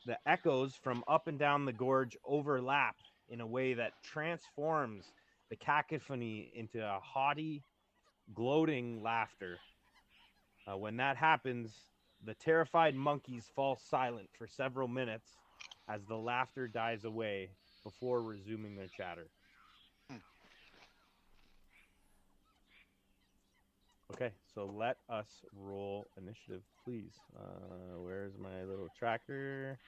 The echoes from up and down the gorge overlap in a way that transforms the cacophony into a haughty, gloating laughter. When that happens, the terrified monkeys fall silent for several minutes as the laughter dies away before resuming their chatter. Hmm. Okay, so let us roll initiative, please. Where's my little tracker?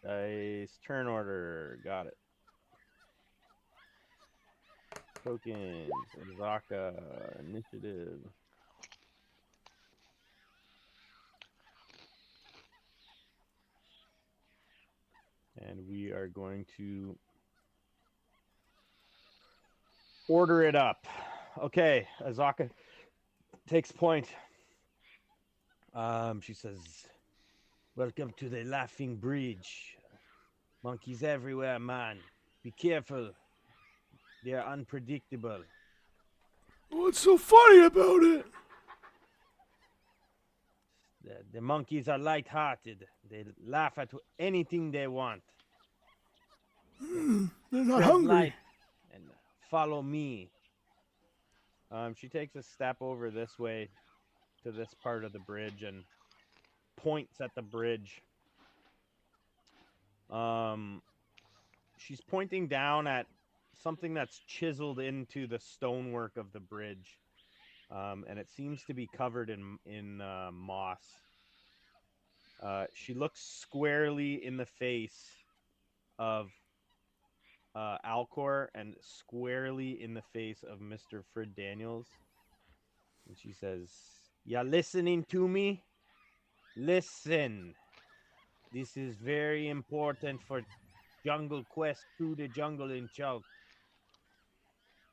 Dice turn order. Got it. Tokens. Azaka. Initiative. And we are going to order it up. Okay, Azaka takes point. She says, "Welcome to the Laughing Bridge. Monkeys everywhere, man. Be careful. They are unpredictable. What's so funny about it? The monkeys are light-hearted. They laugh at anything they want. They're not Tread hungry. light and follow me." She takes a step over this way to this part of the bridge and points at the bridge. Um, she's pointing down at something that's chiseled into the stonework of the bridge, and it seems to be covered in moss. She looks squarely in the face of Alcor and squarely in the face of Mr. Frid Daniels, and she says, "Ya listening to me? Listen. This is very important for Jungle Quest through the jungle in Chulk.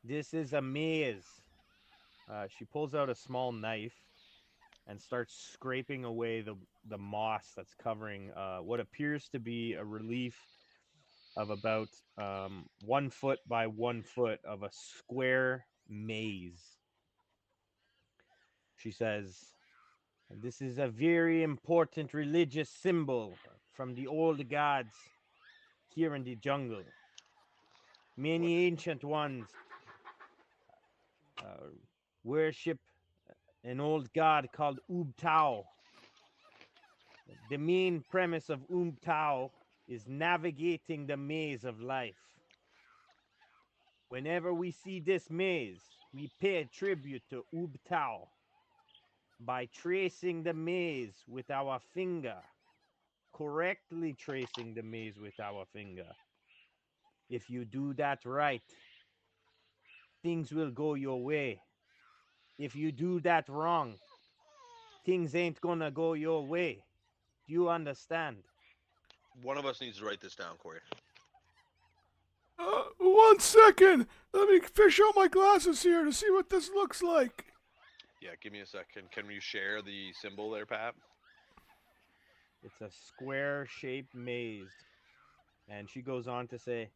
This is a maze." She pulls out a small knife and starts scraping away the moss that's covering what appears to be a relief of about 1 foot by 1 foot of a square maze. She says, "This is a very important religious symbol from the old gods here in the jungle. What? Many ancient ones uh, worship an old god called Ubtao. The main premise of Ubtao is navigating the maze of life. Whenever we see this maze, we pay tribute to Ubtao by tracing the maze with our finger, correctly tracing the maze with our finger. If you do that right, things will go your way. If you do that wrong, things ain't gonna go your way. Do you understand?" One of us needs to write this down, Corey. 1 second. Let me fish out my glasses here to see what this looks like. Yeah, give me a second. Can you share the symbol there, Pat? It's a square shaped maze. And she goes on to say,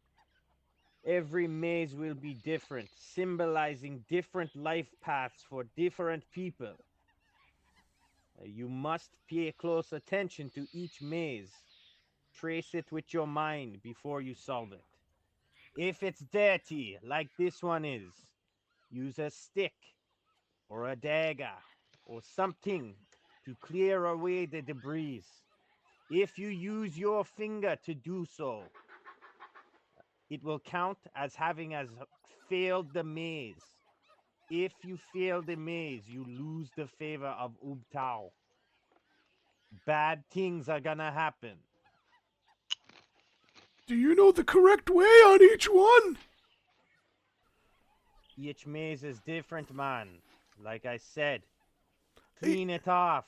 "Every maze will be different, symbolizing different life paths for different people. You must pay close attention to each maze. Trace it with your mind before you solve it. If it's dirty, like this one is, use a stick or a dagger or something to clear away the debris. If you use your finger to do so, it will count as having as failed the maze. If you fail the maze, you lose the favor of Ubtao. Bad things are gonna happen. Do you know the correct way on each one? Each maze is different, man. Like I said, Hey, clean it off.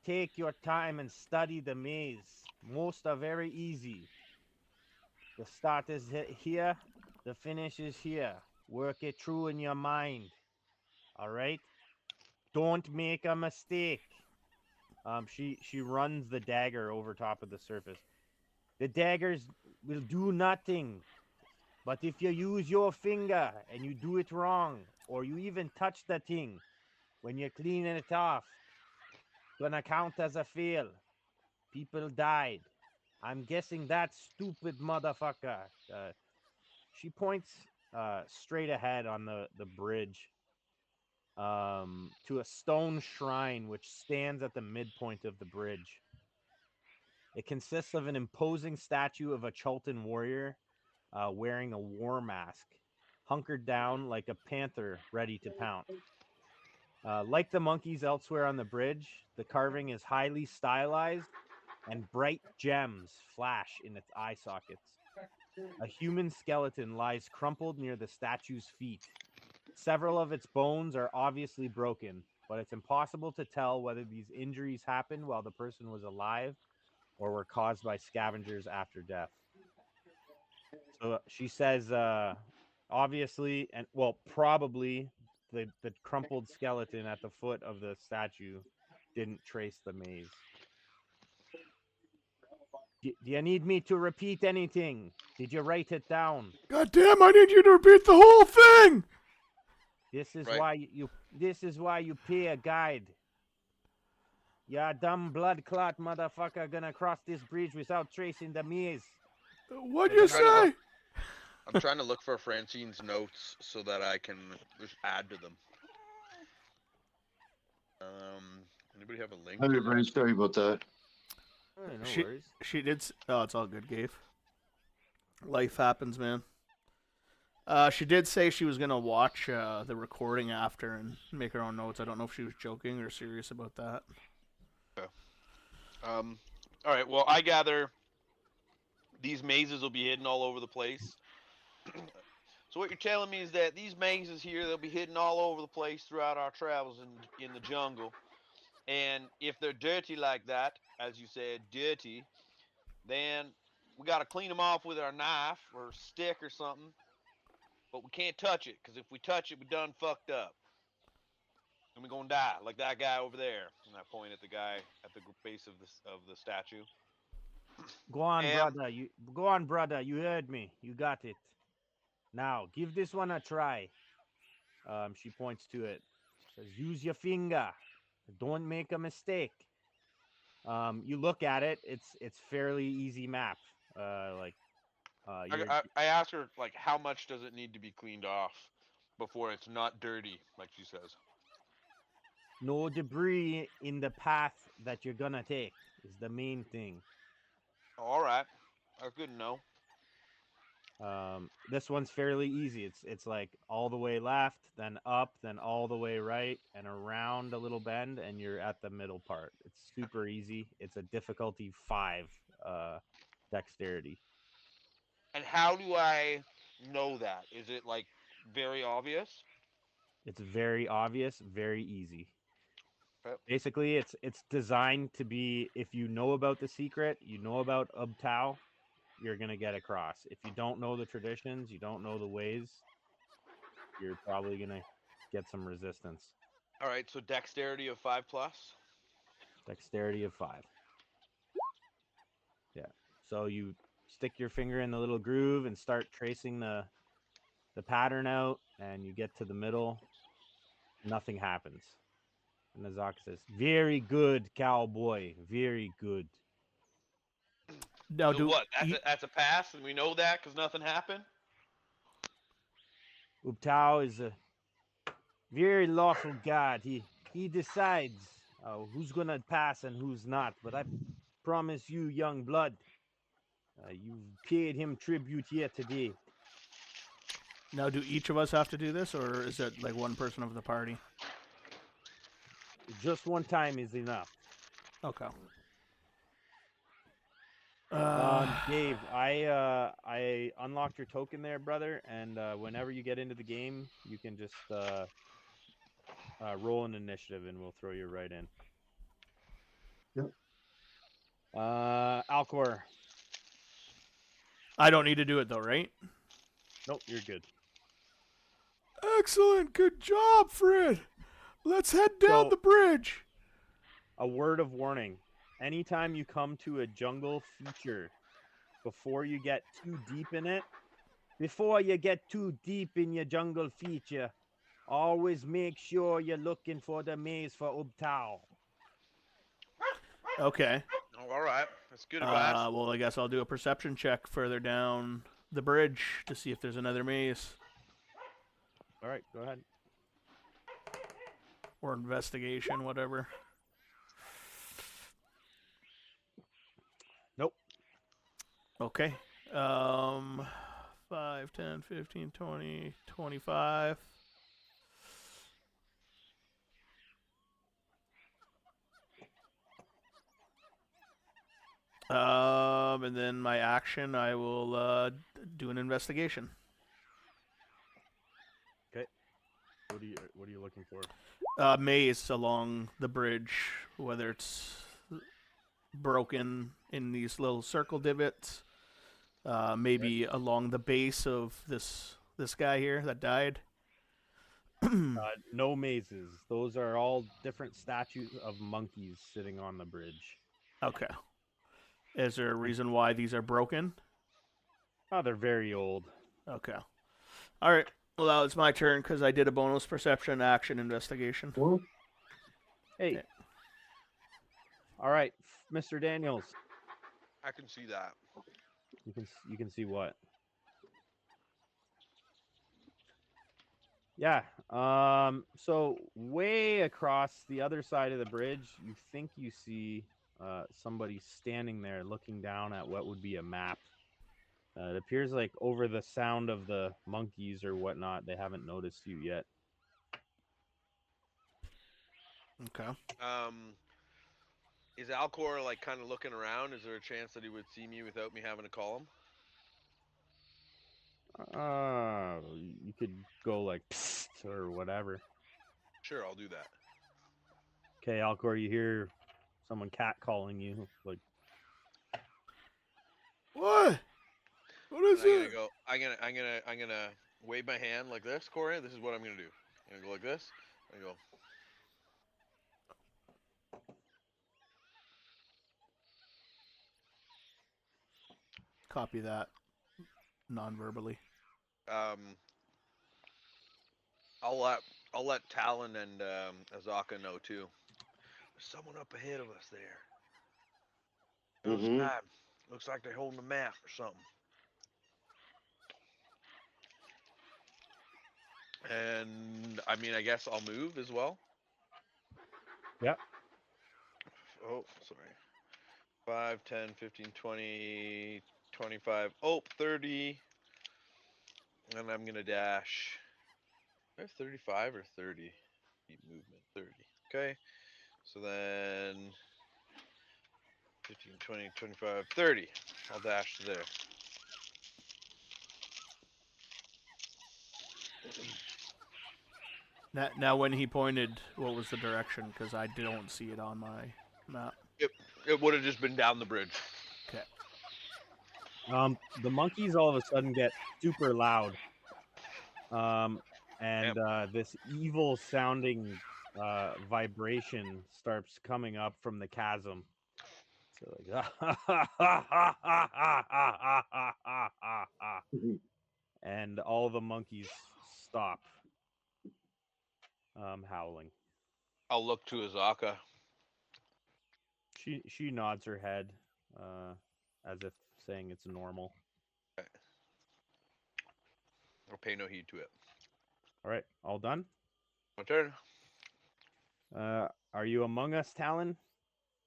Take your time and study the maze. Most are very easy. The start is here, the finish is here. Work it through in your mind. All right? Don't make a mistake. She runs the dagger over top of the surface. The daggers will do nothing. But if you use your finger and you do it wrong, or you even touch the thing when you're cleaning it off, gonna count as a fail. People died. I'm guessing that stupid motherfucker. She points straight ahead on the bridge to a stone shrine which stands at the midpoint of the bridge. It consists of an imposing statue of a Chultan warrior wearing a war mask, hunkered down like a panther ready to pounce. Like the monkeys elsewhere on the bridge, the carving is highly stylized and bright gems flash in its eye sockets. A human skeleton lies crumpled near the statue's feet. Several of its bones are obviously broken, but it's impossible to tell whether these injuries happened while the person was alive or were caused by scavengers after death. So she says, obviously, and well, probably the crumpled skeleton at the foot of the statue didn't trace the maze. Do you need me to repeat anything? Did you write it down? God damn, I need you to repeat the whole thing! This is Right. why you pay a guide. Ya dumb blood clot motherfucker gonna cross this bridge without tracing the maze. What'd You're you gonna Trying to look. say? I'm trying to look for Francine's notes so that I can just add to them. Anybody have a link? Hi, everybody. Sorry about that. no She worries. she did. Oh, it's all good, Gabe. Life happens, man. She did say she was gonna watch the recording after and make her own notes. I don't know if she was joking or serious about that. Um, all right. Well, I gather these mazes will be hidden all over the place. So what you're telling me is that these mazes here, they'll be hidden all over the place throughout our travels in the jungle. And if they're dirty like that, as you said, dirty, then we got to clean them off with our knife or stick or something. But we can't touch it, because if we touch it, we done fucked up. And we're going to die, like that guy over there. And I point at the guy at the base of the statue. Go on, And brother. You heard me. You got it. Now give this one a try. She points to it. Says, use your finger. Don't make a mistake. You look at it. It's fairly easy map. You're I asked her, like, how much does it need to be cleaned off before it's not dirty, like she says. no debris in the path that you're gonna take is the main thing. All right. That's good to know. This one's fairly easy. It's like all the way left, then up, then all the way right, and around a little bend, and you're at the middle part. It's super easy. It's a difficulty 5, dexterity. And how do I know that? Is it, like, very obvious? It's very obvious, very easy. Okay. Basically, it's designed to be, if you know about the secret, you know about Ubtao, you're gonna get across. If you don't know the traditions, you don't know the ways, you're probably gonna get some resistance. All right, so dexterity of 5 plus. Dexterity of 5. Yeah. So you stick your finger in the little groove and start tracing the pattern out, and you get to the middle. Nothing happens. And Nazaka says, "Very good, cowboy. Very good." Now, So do what? That's a pass, and we know that because nothing happened. Ubtao is a very lawful god. He decides who's gonna pass and who's not. But I promise you, young blood, you've paid him tribute here today. now do each of us have to do this, or is it like one person of the party? Just one time is enough. Okay. Dave, I unlocked your token there, brother, and whenever you get into the game, you can just roll an initiative, and we'll throw you right in. Yep. Alcor. I don't need to do it though, right? Nope, you're good. Excellent. Good job, Fred. Let's head down So- the bridge. A word of warning: anytime you come to a jungle feature, before you get too deep in it, before you get too deep in your jungle feature, always make sure you're looking for the maze for Ubtao. Okay. Oh, all right. That's good advice. Well, I guess I'll do a perception check further down the bridge to see if there's another maze All right, go ahead. or investigation, whatever. Nope. Okay. 5, 10, 15, 20, 25. And then my action, I will do an investigation. Okay. What are you looking for? Maze along the bridge, whether it's broken in these little circle divots, maybe along the base of this guy here that died. No mazes. Those are all different statues of monkeys sitting on the bridge. Okay. Is there a reason why these are broken? Oh, they're very old. Okay. All right. Well, it's my turn because I did a bonus perception action investigation. Well, Hey. Okay. All right, Mr. Daniels. I can see that. You can see what? Yeah. So way across the other side of the bridge, you think you see somebody standing there looking down at what would be a map. It appears like over the sound of the monkeys or whatnot, they haven't noticed you yet. Okay. Is Alcor like kind of looking around? Is there a chance that he would see me without me having to call him? You could go like psst or whatever. Sure, I'll do that. Okay, Alcor, you hear someone cat calling you. Like, What? What is And I'm gonna it? go. I'm gonna wave my hand like this, Corey. This is what I'm gonna do. I'm gonna go like this. I go. Copy that non-verbally. Um, I'll let I'll let Talon and Azaka know too. There's someone up ahead of us there. mhm. Outside. Looks like they're holding a map or something. And I mean, I guess I'll move as well. yeah, Oh, sorry. 5, 10, 15, 20, 25. Oh, 30. And I'm going to dash. I have 35 or 30 feet movement. 30. Okay. So then 15, 20, 25, 30. I'll dash to there. Now, when he pointed, what was the direction? Because I don't see it on my map. It would have just been down the bridge. Okay. the monkeys all of a sudden get super loud. And this evil sounding vibration starts coming up from the chasm. So like, and all the monkeys stop howling. I'll look to Azaka. She nods her head as if saying it's normal. I'll pay no heed to it. All right, all done. My turn. Are you among us, Talon?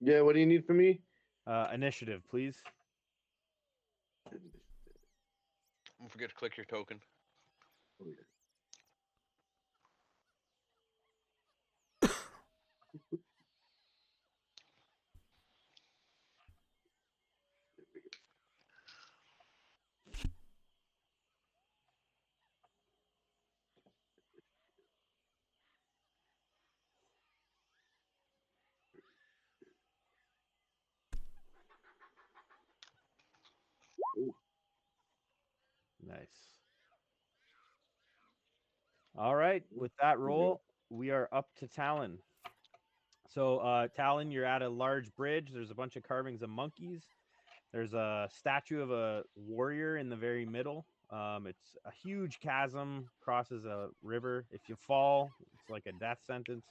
Yeah, what do you need from me? Initiative, please. Don't forget to click your token. Nice. All right, with that roll, we are up to Talon. So, Talon, you're at a large bridge. There's a bunch of carvings of monkeys. There's a statue of a warrior in the very middle. It's a huge chasm, crosses a river. If you fall, it's like a death sentence.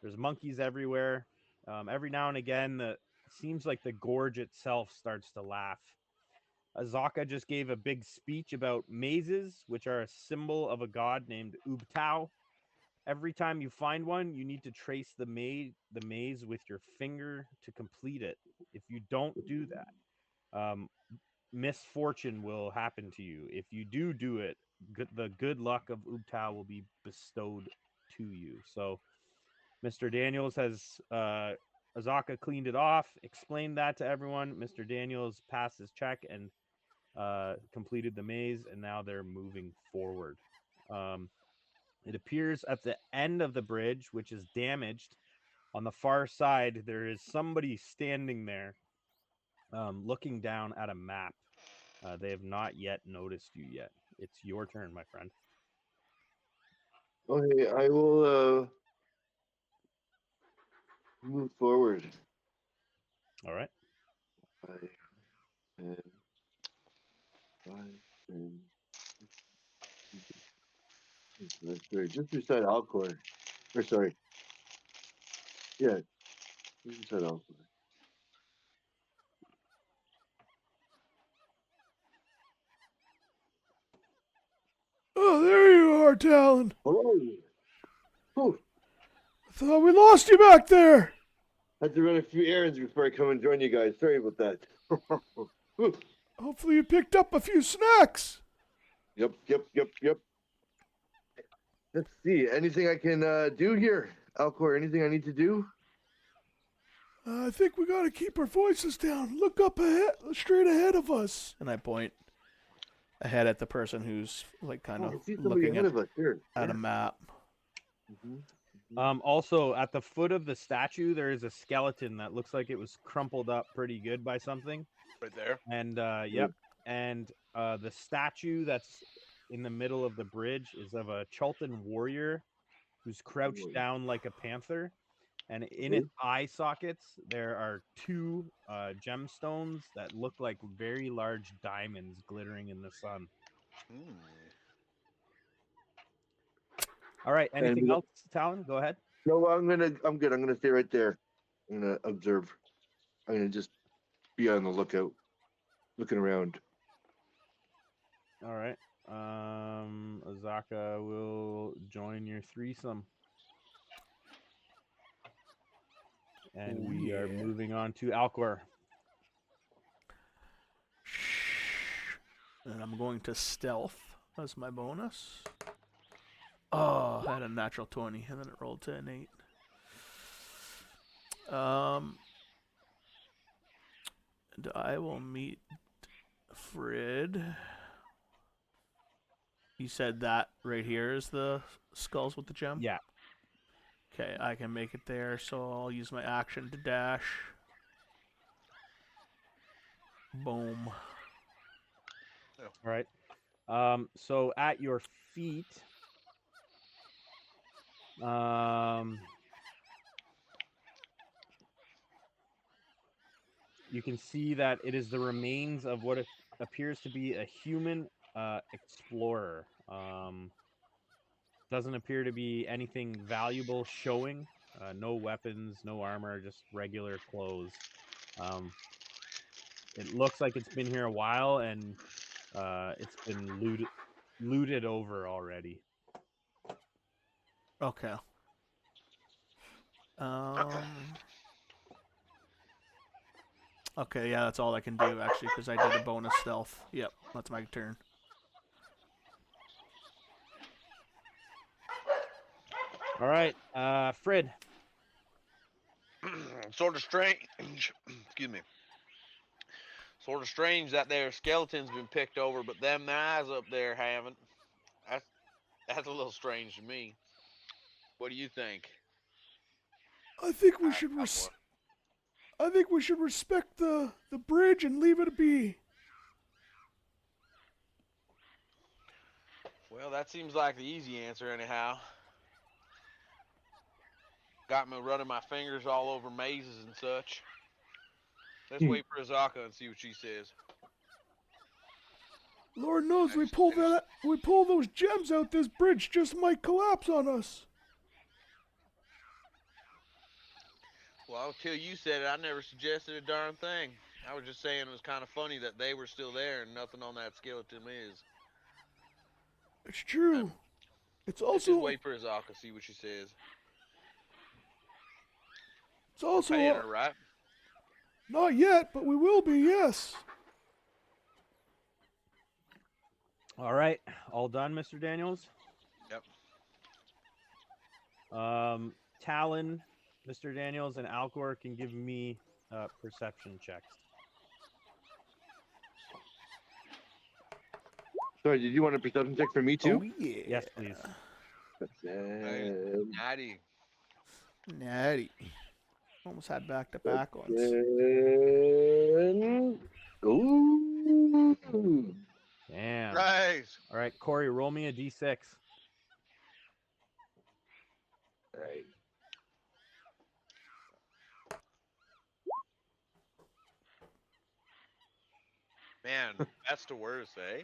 There's monkeys everywhere. Every now and again, seems like the gorge itself starts to laugh. Azaka just gave a big speech about mazes, which are a symbol of a god named Ubtao. Every time you find one, you need to trace the maze with your finger to complete it. If you don't do that, misfortune will happen to you. If you do it, the good luck of Ubtao will be bestowed to you. So Mr. Daniels has Azaka cleaned it off, explained that to everyone. Mr. Daniels passed his check and completed the maze, and now they're moving forward. Um, it appears at the end of the bridge, which is damaged. On the far side, there is somebody standing there, looking down at a map. They have not yet noticed you yet. It's your turn, my friend. Okay, I will move forward. All right. 5, 10, 5, 10. Sorry, just beside Alcor. Or sorry, yeah, just beside Alcor. Oh, there you are, Talon. Hello. Whew. I thought we lost you back there. Had to run a few errands before I come and join you guys. Sorry about that. Whew. Hopefully you picked up a few snacks. Yep. Let's see. Anything I can do here, Alcor? Anything I need to do? I think we gotta keep our voices down. Look up ahead, straight ahead of us. And I point ahead at the person who's like kind Oh, of I see somebody looking ahead of us here. at a map. Mhm. Also, at the foot of the statue, there is a skeleton that looks like it was crumpled up pretty good by something. Right there. And yep, and the statue that's in the middle of the bridge is of a Chultan warrior who's crouched down like a panther. And in its eye sockets, there are two gemstones that look like very large diamonds glittering in the sun. Hmm. All right, And anything else, Talon? Go ahead. no, I'm good. I'm gonna stay right there. I'm gonna observe. I'm gonna just be on the lookout, looking around. All right. Azaka will join your threesome. And Oh, we are yeah. moving on to Alcor. And I'm going to stealth as my bonus. Oh, I had a natural 20, and then it rolled to an 8. And I will meet Frid. You said that right here is the skulls with the gem? Yeah. Okay, I can make it there, so I'll use my action to dash. Boom. All right. So at your feet, you can see that it is the remains of what appears to be a human explorer. Doesn't appear to be anything valuable showing. No weapons, no armor, just regular clothes. It looks like it's been here a while, and it's been looted over already. Okay. Okay, yeah, that's all I can do, actually, because I did a bonus stealth. Yep, that's my turn. All right, Frid. Sort of strange. Excuse me. Sort of strange that their skeleton's been picked over, but them eyes up there haven't. That's a little strange to me. What do you think? I think we Alright, should Alcor. I think we should respect the bridge and leave it be. Well, that seems like the easy answer, anyhow. Got me running my fingers all over mazes and such. Let's wait for Azaka and see what she says. Lord knows I just finished- we pull those gems out, this bridge just might collapse on us. Well, Well, until you said it, I never suggested a darn thing. I was just saying it was kind of funny that they were still there and nothing on that skeleton is. It's true. It's Let's just also wait for Azaka, see what she says. it's We're paying also her, right? not yet, but we will be. Yes. All right, all done, Mr. Daniels. Yep. Talon, Mr. Daniels, and Alcor can give me perception checks. Sorry, did you want a perception check for me too? Oh yeah. Yes, please. Perception. Natty. Natty. Almost had back-to-back ones. Ooh. Damn. Nice. All right, Corey, roll me a d6. Right. Man, best to worst, eh?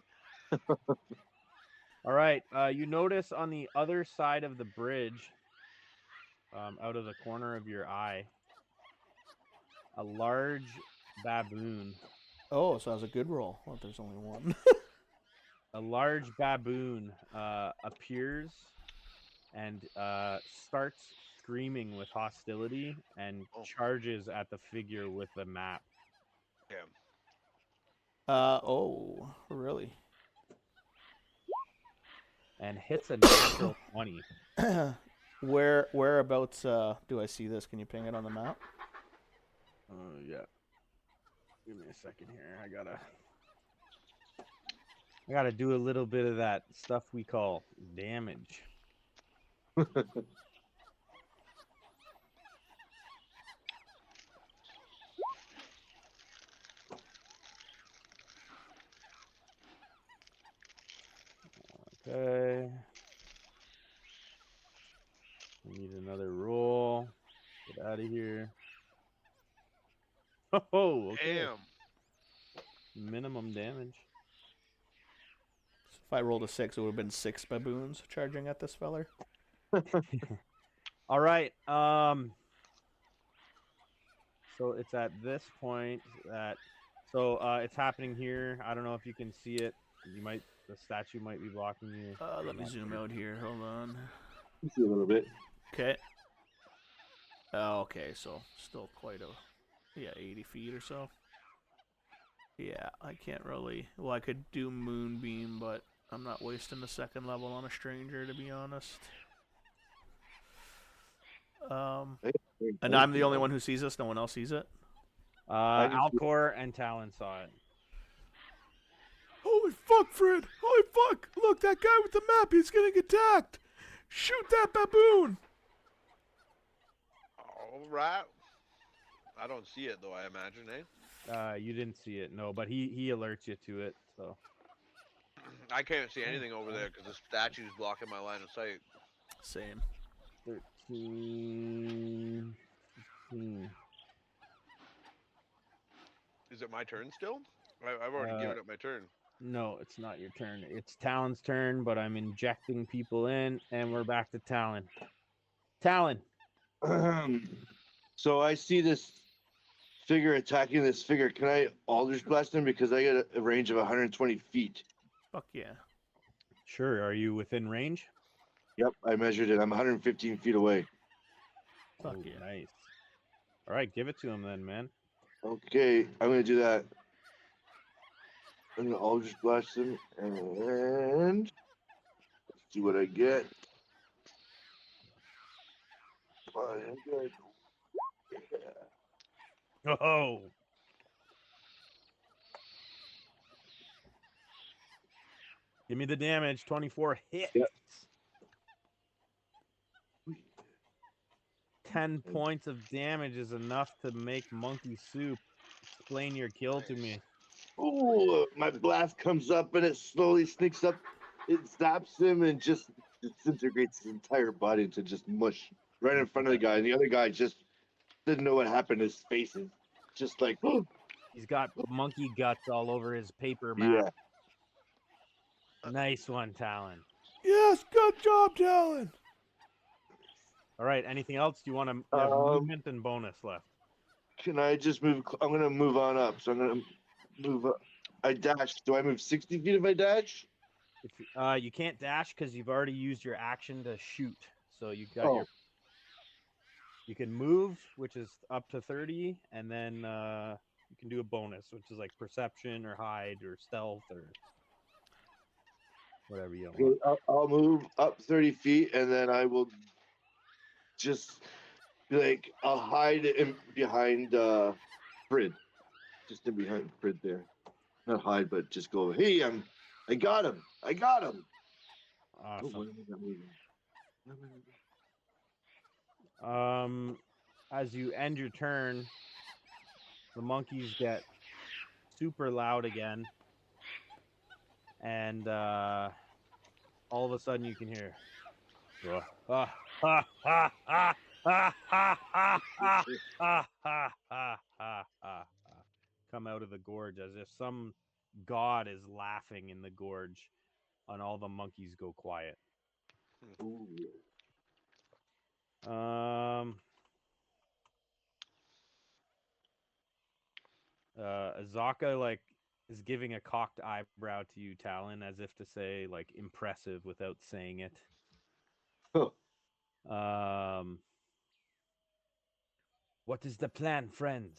All right, you notice on the other side of the bridge, out of the corner of your eye, a large baboon. Oh, so that was a good roll. Well, there's only one. A large baboon appears and starts screaming with hostility and Oh. charges at the figure with the map. Yeah. Oh, really? And hits a natural 20. Whereabouts do I see this? Can you ping it on the map? Yeah. Give me a second here. I gotta do a little bit of that stuff we call damage. Okay. We need another roll. Get out of here. Oh, okay. Damn. Minimum damage. So if I rolled a 6, it would have been 6 baboons charging at this feller. All right. So it's at this point that it's happening here. I don't know if you can see it. The statue might be blocking you. Let me zoom out here. Hold on. See a little bit. Okay. Okay, so still quite 80 feet or so. Yeah, I can't really. Well, I could do Moonbeam, but I'm not wasting the second level on a stranger, to be honest. And I'm the only one who sees this. No one else sees it. Alcor and Talon saw it. Holy fuck, Fred! Holy fuck! Look, that guy with the map, he's getting attacked! Shoot that baboon! All right. I don't see it though. I imagine, eh? You didn't see it, no, but he alerts you to it. So I can't see anything over there because the statue's blocking my line of sight. Same. 13, 15. Is it my turn still? I've already given up my turn. No, it's not your turn. It's Talon's turn, but I'm injecting people in, and we're back to Talon. Talon. So I see this figure attacking this figure. Can I Aldrich Blast him? Because I get a range of 120 feet. Fuck yeah. Sure. Are you within range? Yep, I measured it. I'm 115 feet away. Fuck Oh, yeah. nice. All right, give it to him then, man. Okay, I'm going to do that. I'm going to Aldrich Blast him. And let's see what I get. Oh. Give me the damage. 24 hits. Yep. 10 points of damage is enough to make monkey soup. Explain your kill to me. Oh, my blast comes up and it slowly sneaks up. It zaps him and just disintegrates his entire body into just mush right in front of the guy. And the other guy just didn't know what happened. His face is just like, oh, He's got monkey guts all over his paper map. yeah. Nice one, Talon. Yes, good job, Talon! All right. Anything else? Do you want to? You have Um, movement and bonus left. can I just move? I'm gonna move on up. So I'm gonna move up. I dash. Do I move 60 feet if I dash? If you can't dash because you've already used your action to shoot, so you got your. Oh, You can move, which is up to 30, and then you can do a bonus, which is like perception or hide or stealth or whatever you okay. want. I'll move up 30 feet, and then I will just be like I'll hide in behind Frid, just in behind Frid there. Not hide, but just go. Hey, I got him. I got him. Oh, Awesome. why am I not moving? Um, as you end your turn, the monkeys get super loud again, and all of a sudden you can hear "Ah, ah, ah, ah, ah, ah, ah, ah, ah, ah, ah, ah, ah, ah," come out of the gorge as if some god is laughing in the gorge, and all the monkeys go quiet. Ooh. Um, Azaka like is giving a cocked eyebrow to you, Talon, as if to say like impressive without saying it. Huh. Um, what is the plan, friends?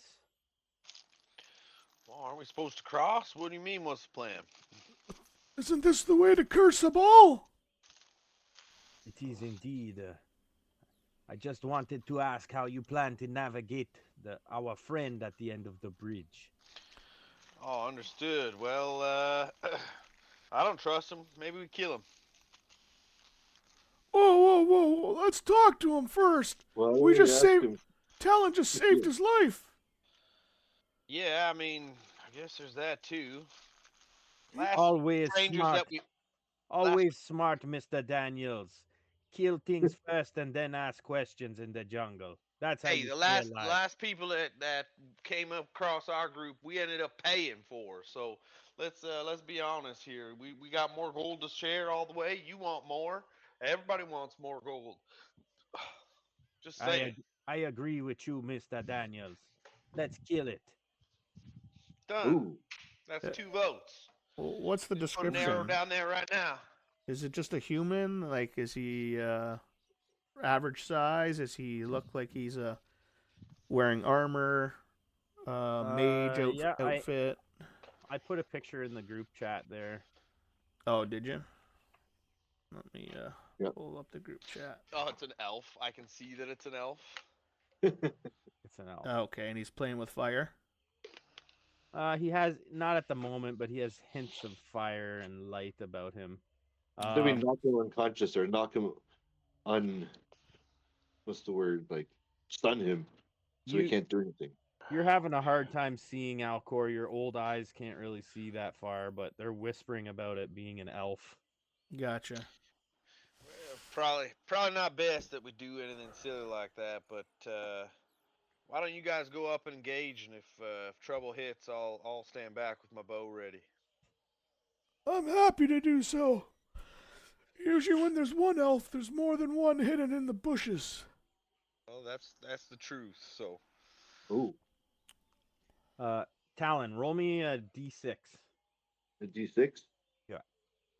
Well, aren't we supposed to cross? What do you mean? What's the plan? Isn't this the way to curse them all? It is indeed. I just wanted to ask how you plan to navigate our friend at the end of the bridge. Oh, understood. Well, I don't trust him. Maybe we kill him. Whoa, whoa, whoa, whoa! Let's talk to him first. Well, We let me just ask saved. him. Talon just saved his life. Yeah, I mean, I guess there's that too. Last Always strangers smart. that we last. Always smart, Mr. Daniels. Kill things first and then ask questions in the jungle. That's how Hey, you the stay last the alive. last people that came across our group, we ended up paying for. So let's be honest here. We got more gold to share all the way. You want more? Everybody wants more gold. Just saying. I agree with you, Mr. Daniels. Let's kill it. Done. Ooh. That's Uh, 2 votes. What's the Just put an arrow description? down there right now. Is it just a human? Like, is he average size? Does he look like he's wearing armor? Mage Yeah, outfit? I put a picture in the group chat there. Oh, did you? Let me Yep. pull up the group chat. Oh, it's an elf. I can see that it's an elf. It's an elf. Okay, and he's playing with fire. He has not at the moment, but he has hints of fire and light about him. I mean, Um, knock him unconscious or knock him un. What's the word? Like stun him so he you can't do anything. you're having a hard time seeing Alcor. Your old eyes can't really see that far, but they're whispering about it being an elf. Gotcha. Well, probably not best that we do anything silly like that. But why don't you guys go up and engage? And if trouble hits, I'll stand back with my bow ready. I'm happy to do so. Usually, when there's one elf, there's more than one hidden in the bushes. Well, that's the truth. So Oh, Uh, Talon, roll me a d6. a D6. Yeah.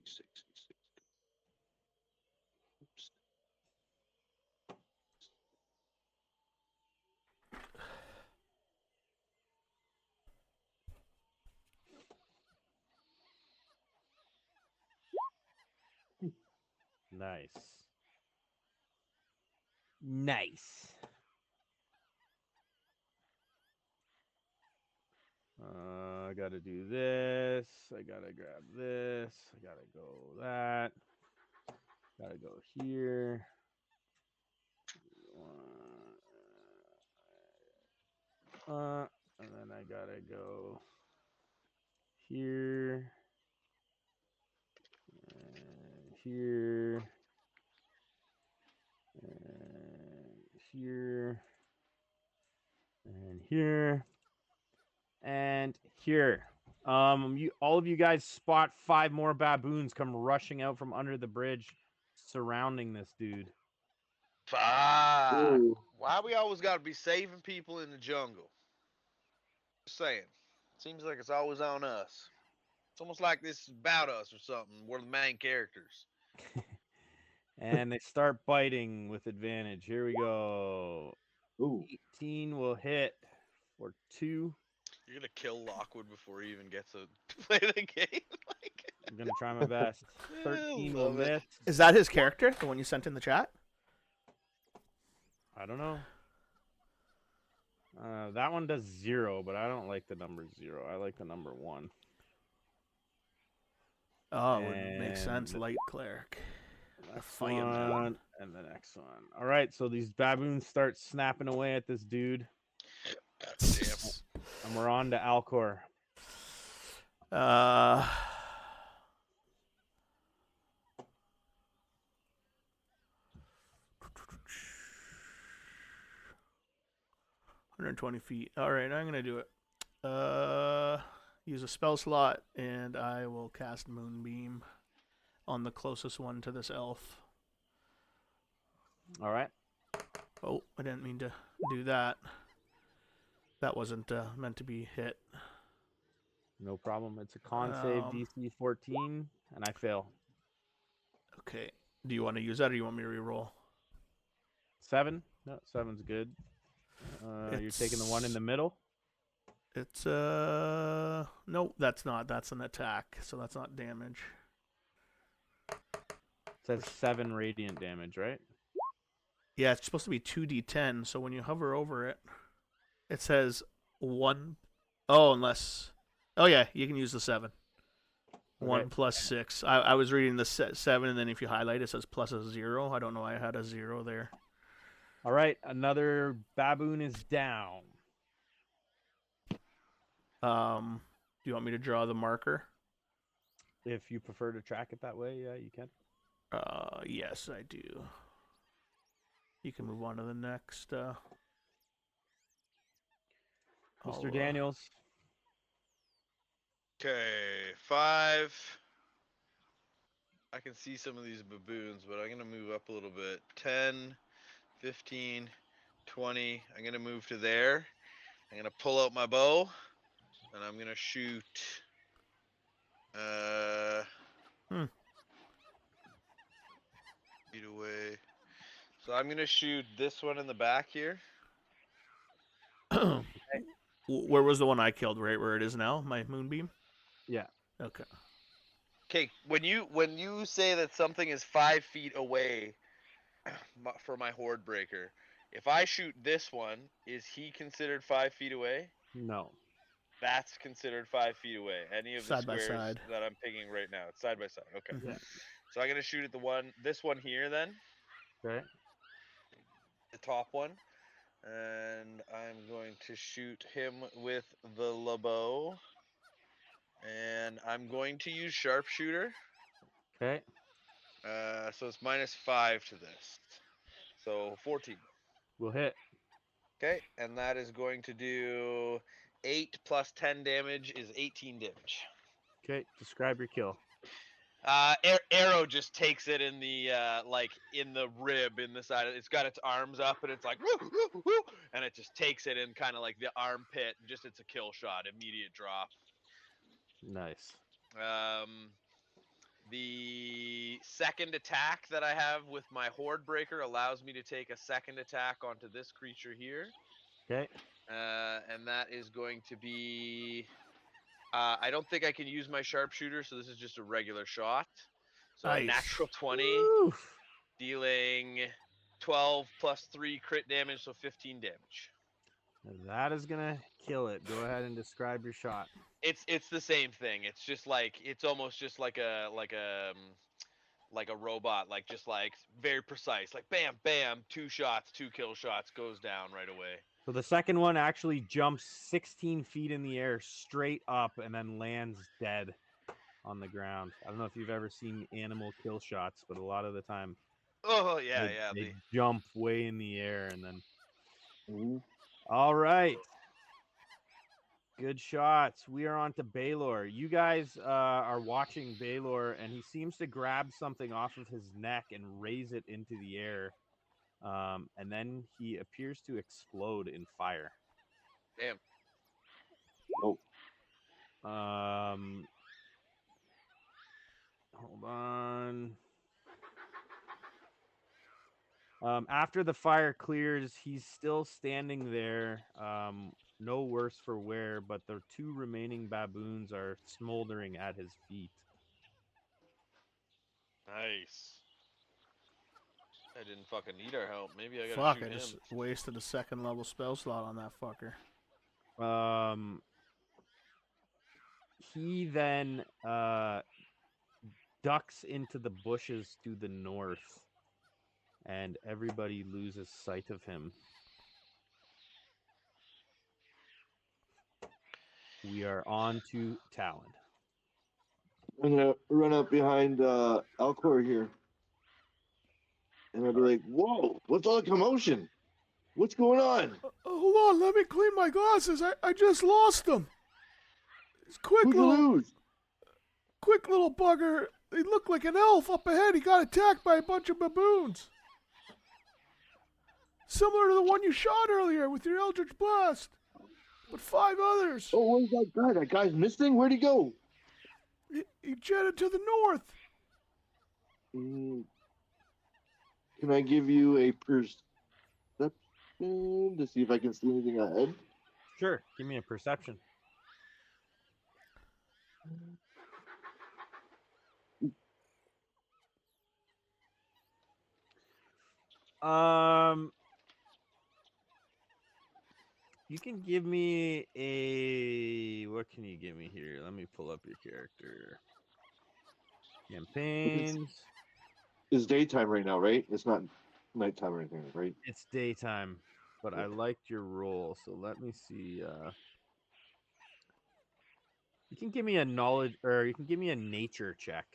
D6. D6. Oops. Nice. Nice. I gotta do this. I gotta grab this. I gotta go that. Gotta go here. And then I gotta go here. And here. And here. And here. And here. You all of you guys spot 5 more baboons come rushing out from under the bridge, surrounding this dude. Fuck. Ooh. Why we always got to be saving people in the jungle? Just saying. Seems like it's always on us. It's almost like this is about us or something. We're the main characters. And they start biting with advantage. Here we go. Ooh. 18 will hit for 2. You're gonna kill Lockwood before he even gets to play the game. Like, I'm going to try my best. 13 will love it. miss. Is that his character, the one you sent in the chat? I don't know. That one does 0, but I don't like the number 0. I like the number 1. Oh, it would make sense. And Light cleric. next Fighting that one, one. and the next one. All right, so these baboons start snapping away at this dude, God damn. and we're on to Alcor. Uh, 120 feet. All right, I'm gonna do it. Use a spell slot, and I will cast Moonbeam on the closest one to this elf. All right, Oh, I didn't mean to do that. That wasn't meant to be hit. no problem. It's a con save, DC 14, and I fail. Okay. Do you want to use that, or you want me to reroll? 7? No, 7's good. You're taking the one in the middle. It's no, that's not. That's an attack, so that's not damage. It says 7 radiant damage, right? Yeah, it's supposed to be 2d10. So when you hover over it, it says 1. Oh, unless. Oh yeah, you can use the 7. Okay. 1 plus 6. I was reading the 7, and then if you highlight it, it says plus a 0. I don't know why I had a 0 there. All right, another baboon is down. Do you want me to draw the marker? If you prefer to track it that way, yeah, you can. Yes, I do. You can move on to the next. Mr. Daniels. Okay, 5. I can see some of these baboons, but I'm gonna move up a little bit. 10, 15, 20. I'm gonna move to there. I'm gonna pull out my bow, and I'm gonna shoot. Feet away. So I'm gonna shoot this one in the back here. Where was the one I killed? Right where it is now, my moonbeam. Yeah. Okay. Okay, when you say that something is 5 feet away for my horde breaker, if I shoot this one, is he considered 5 feet away? No. That's considered 5 feet away. Any of the Side by squares side. that I'm picking right now, it's side by side. Okay. Mhm. Yeah. So I'm gonna shoot at this one here then, Okay. the top one, and I'm going to shoot him with the LeBeau, and I'm going to use sharpshooter. Okay. So it's -5 to this, so 14. We'll hit. Okay, and that is going to do 8 plus 10 damage is 18 damage. Okay. Describe your kill. Arrow just takes it in the in the rib in the side. It's got its arms up and it's like woo, woo, woo, and it just takes it in kind of like the armpit. Just it's a kill shot, immediate drop. Nice. The second attack that I have with my horde breaker allows me to take a second attack onto this creature here. Okay. And that is going to be. I don't think I can use my sharpshooter, so this is just a regular shot. So a Nice. natural 20, Woo! dealing 12 plus 3 crit damage, so 15 damage. That is gonna kill it. Go ahead and describe your shot. It's the same thing. It's just like it's almost just like a robot, like just like very precise, like bam, bam, 2 shots, 2 kill shots, goes down right away. So the second one actually jumps 16 feet in the air straight up and then lands dead on the ground. I don't know if you've ever seen animal kill shots, but a lot of the time Oh yeah, they jump way in the air and then. Ooh. All right. Good shots. We are on to Baylor. You guys are watching Baylor, and he seems to grab something off of his neck and raise it into the air. and then he appears to explode in fire. Damn. Oh, Hold on. After the fire clears, he's still standing there, no worse for wear, but the two remaining baboons are smoldering at his feet. Nice. I didn't fucking need our help. Maybe I gotta Fuck, shoot I him. just wasted a second level spell slot on that fucker. He then ducks into the bushes to the north, and everybody loses sight of him. We are on to Talon. I'm gonna run up behind Alcor here, and I'll be like, "Whoa! What's all the commotion? What's going on? Hold on, let me clean my glasses. I just lost them. This Who'd you lose?" quick little bugger. He looked like an elf up ahead. He got attacked by a bunch of baboons. Similar to the one you shot earlier with your Eldritch Blast. But 5 others. Oh, where's that guy? That guy's missing. Where'd he go? He jetted to the north. Mm, Can I give you a perception to see if I can see anything ahead? Sure, give me a perception. You can give me a. What can you give me here? Let me pull up your character. Campaigns. It's daytime right now, right? It's not nighttime or anything, right? It's daytime, but I liked your roll, so let me see. You can give me a knowledge, or you can give me a nature check.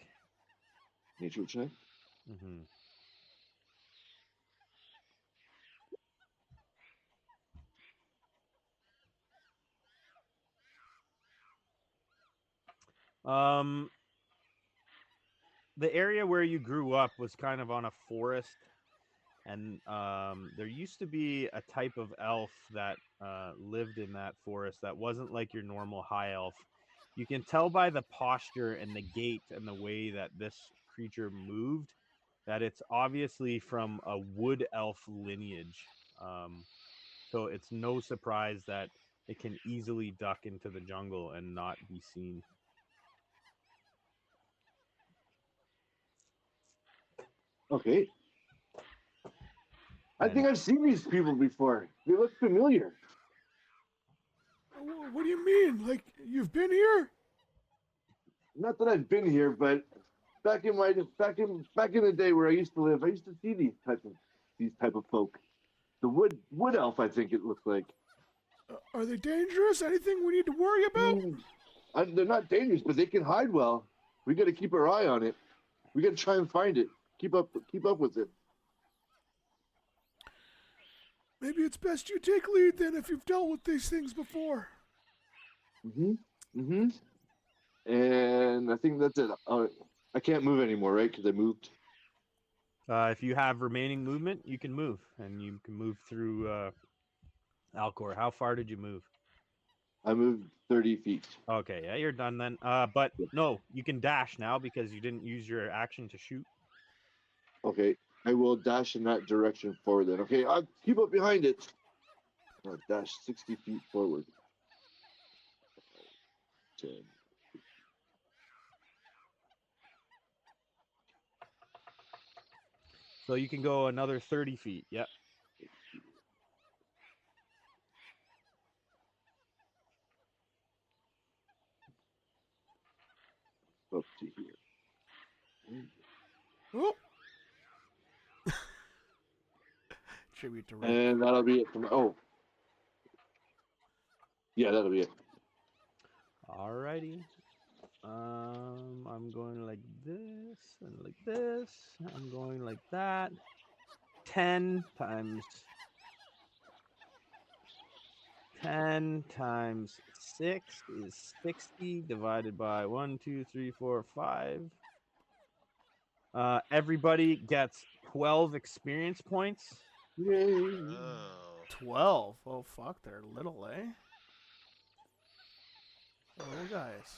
Nature check. Mm-hmm. The area where you grew up was kind of on a forest, and there used to be a type of elf that lived in that forest that wasn't like your normal high elf. You can tell by the posture and the gait and the way that this creature moved that it's obviously from a wood elf lineage. So it's no surprise that it can easily duck into the jungle and not be seen. Okay. I think I've seen these people before. They look familiar. What do you mean? Like, you've been here? Not that I've been here, but back in the day where I used to live, I used to see these type of folk. The wood elf, I think it looks like. Are they dangerous? Anything we need to worry about? They're not dangerous, but they can hide well. We got to keep our eye on it. We got to try and find it. Keep up with it. Maybe it's best you take lead then if you've dealt with these things before. And I think that's it. I can't move anymore, right? Because I moved. If you have remaining movement, you can move, and you can move through Alcor. How far did you move? I moved 30 feet. Okay, yeah, you're done then. But no, you can dash now because you didn't use your action to shoot. Okay, I will dash in that direction forward then. Okay, I'll keep up behind it. I'll dash 60 feet forward. 10. So you can go another 30 feet. Yep. Up to here. Oh. Tribute to Rick. And that'll be it from. Oh. Yeah, that'll be it. Alrighty. I'm going like this and like this. I'm going like that. 10 times 6 is 60 divided by 1, 2, 3, 4, 5. Everybody gets 12 experience points. Yay. Oh. 12. Oh, fuck. They're little, eh? Little guys.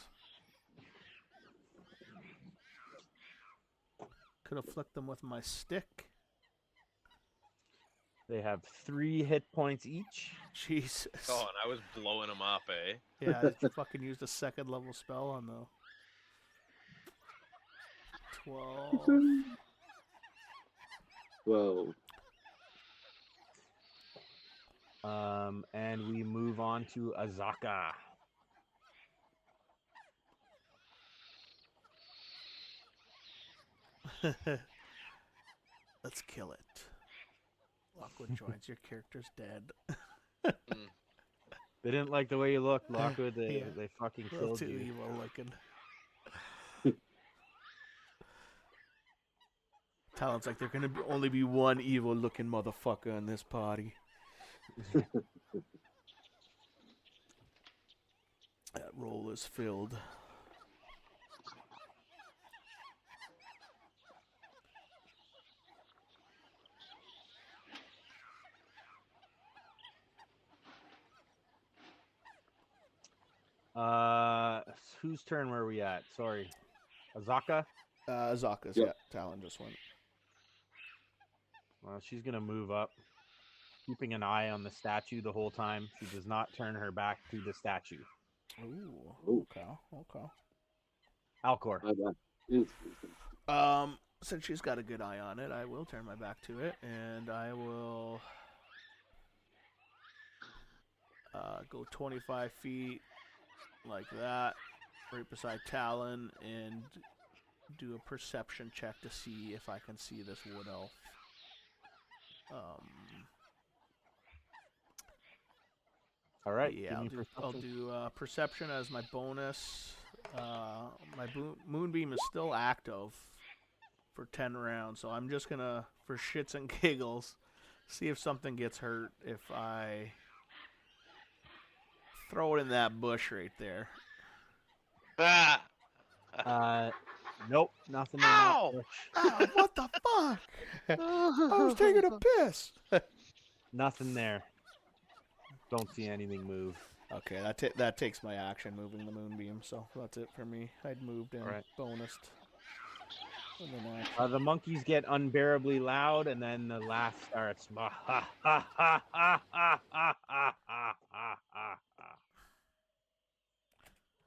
Could have flicked them with my stick. They have 3 hit points each. Jesus. Oh, and I was blowing them up, eh? Yeah, I fucking used a second level spell on the 12. Well, And we move on to Azaka. Let's kill it. Lockwood joins. Your character's dead. Mm. They didn't like the way you looked, Lockwood. They Yeah. they fucking A little killed too you. evil looking. Talon's like, there can only be one evil looking motherfucker in this party. That roll is filled. Whose turn were we at? Sorry, Azaka. Azaka's, Yep. yeah. Talon just went. Well, she's gonna move up, keeping an eye on the statue the whole time. She does not turn her back to the statue. Ooh. Ooh. Okay. Okay. Alcor. my bad. It's- Since she's got a good eye on it, I will turn my back to it, and I will go 25 feet like that, right beside Talon, and do a perception check to see if I can see this wood elf. All right. Yeah, give me I'll perception. do perception as my bonus. My moonbeam is still active for 10 rounds, so I'm just gonna, for shits and giggles, see if something gets hurt if I throw it in that bush right there. Ah! Nope, nothing in Ow! that bush. Ah, what the fuck? I was taking a piss. Nothing there. Don't see anything move. Okay, that takes my action, moving the moonbeam, so that's it for me. I'd moved and Alright. bonused. And then action. The monkeys get unbearably loud, and then the laugh starts.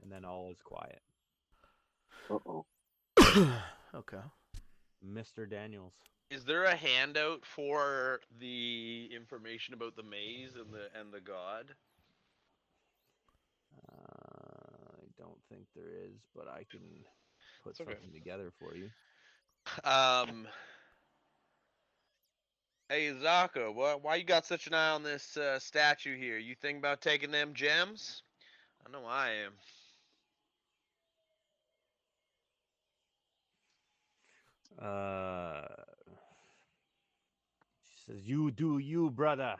And then all is quiet. Uh-oh. Okay. Mr. Daniels. Is there a handout for the information about the maze and the god? I don't think there is, but I can put It's okay. something together for you. Hey Zaka, why you got such an eye on this statue here? You think about taking them gems? I know I am. She says, "You do you, brother.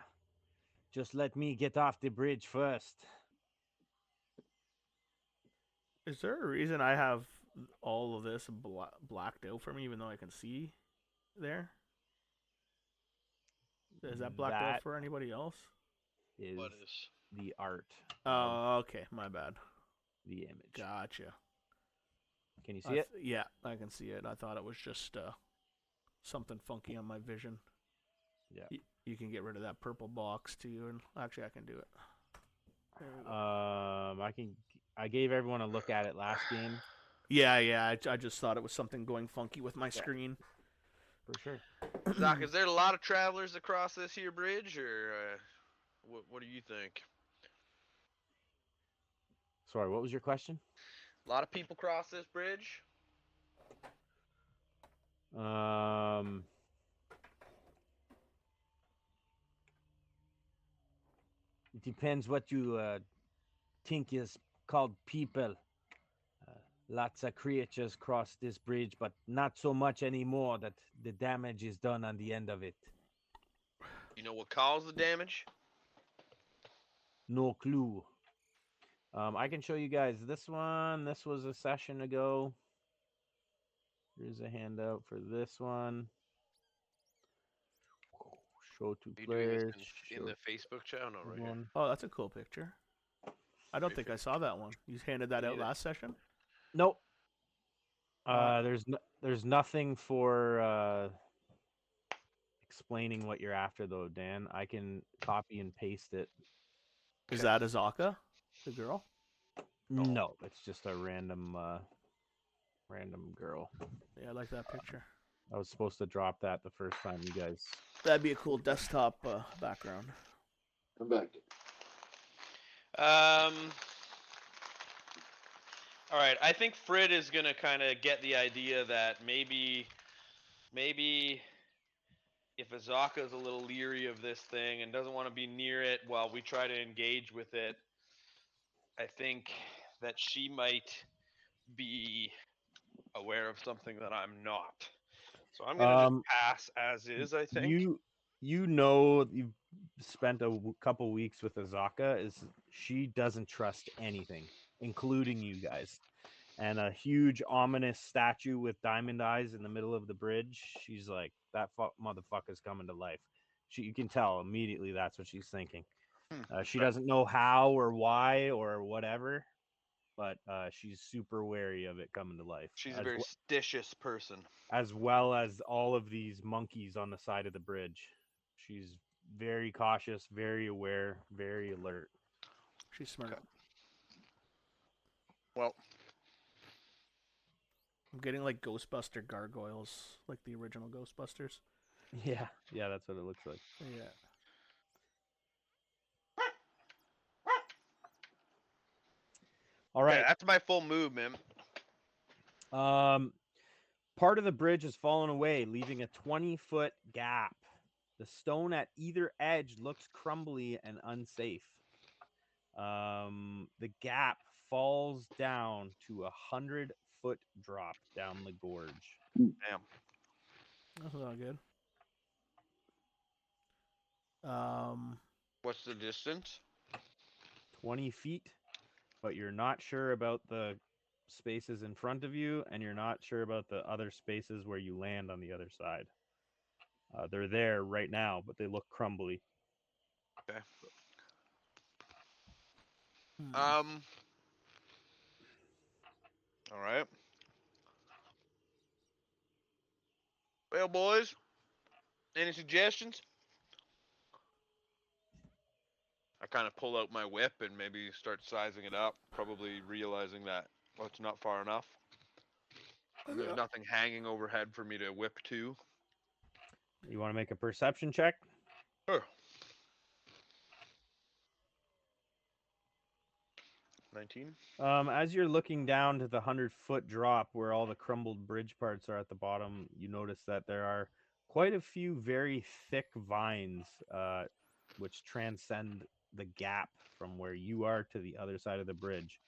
Just let me get off the bridge first." Is there a reason I have all of this blacked out for me, even though I can see there? Is that blacked out That for anybody else? is What is? the art of Oh, okay. My bad. the image. Gotcha. Can you see it? Yeah, I can see it. I thought it was just something funky on my vision. Yeah. You can get rid of that purple box too, and actually I can do it. There we go. I gave everyone a look at it last game. Yeah. I just thought it was something going funky with my screen. For sure. Zaka, is there a lot of travelers across this here bridge, or what do you think? Sorry, what was your question? A lot of people cross this bridge? It depends what you think is called people. Lots of creatures cross this bridge, but not so much anymore that the damage is done on the end of it. You know what caused the damage? No clue. I can show you guys this one. This was a session ago. Here's a handout for this one. Show to Are you doing this players. in the Facebook chat? Oh, no, right here. One. Oh, that's a cool picture. I don't think I saw that one. You handed that Me out neither. last session? Nope. Uh, There's nothing for explaining what you're after though, Dan. I can copy and paste it. Is Okay. that Azaka, the girl? No, it's just a random girl. Yeah, I like that picture. I was supposed to drop that the first time you guys. That'd be a cool desktop background. I'm back. All right. I think Frid is gonna kind of get the idea that maybe if Azaka's a little leery of this thing and doesn't want to be near it while we try to engage with it, I think that she might be aware of something that I'm not. So I'm gonna just pass as is. I think. You've spent a couple weeks with Azaka. Is she doesn't trust anything, including you guys. And a huge ominous statue with diamond eyes in the middle of the bridge. She's like, that motherfucker's coming to life. You can tell immediately that's what she's thinking. She Okay. doesn't know how or why or whatever, but she's super wary of it coming to life. She's a very stitious person. As well as all of these monkeys on the side of the bridge. She's very cautious, very aware, very alert. She's smart. Okay. Well, I'm getting like Ghostbuster gargoyles, like the original Ghostbusters. Yeah, that's what it looks like. Yeah. All right. yeah, that's my full movement. Part of the bridge has fallen away, leaving a 20-foot gap. The stone at either edge looks crumbly and unsafe. The gap falls down to 100-foot drop down the gorge. Damn. That's not good. What's the distance? 20 feet, but you're not sure about the spaces in front of you, and you're not sure about the other spaces where you land on the other side. They're there right now, but they look crumbly. Okay. Hmm. All right. Well, boys, any suggestions? I kind of pull out my whip and maybe start sizing it up, probably realizing that it's not far enough. And there's nothing hanging overhead for me to whip to. You want to make a perception check? Sure. 19. As you're looking down to the 100-foot drop where all the crumbled bridge parts are at the bottom, you notice that there are quite a few very thick vines, which transcend the gap from where you are to the other side of the bridge.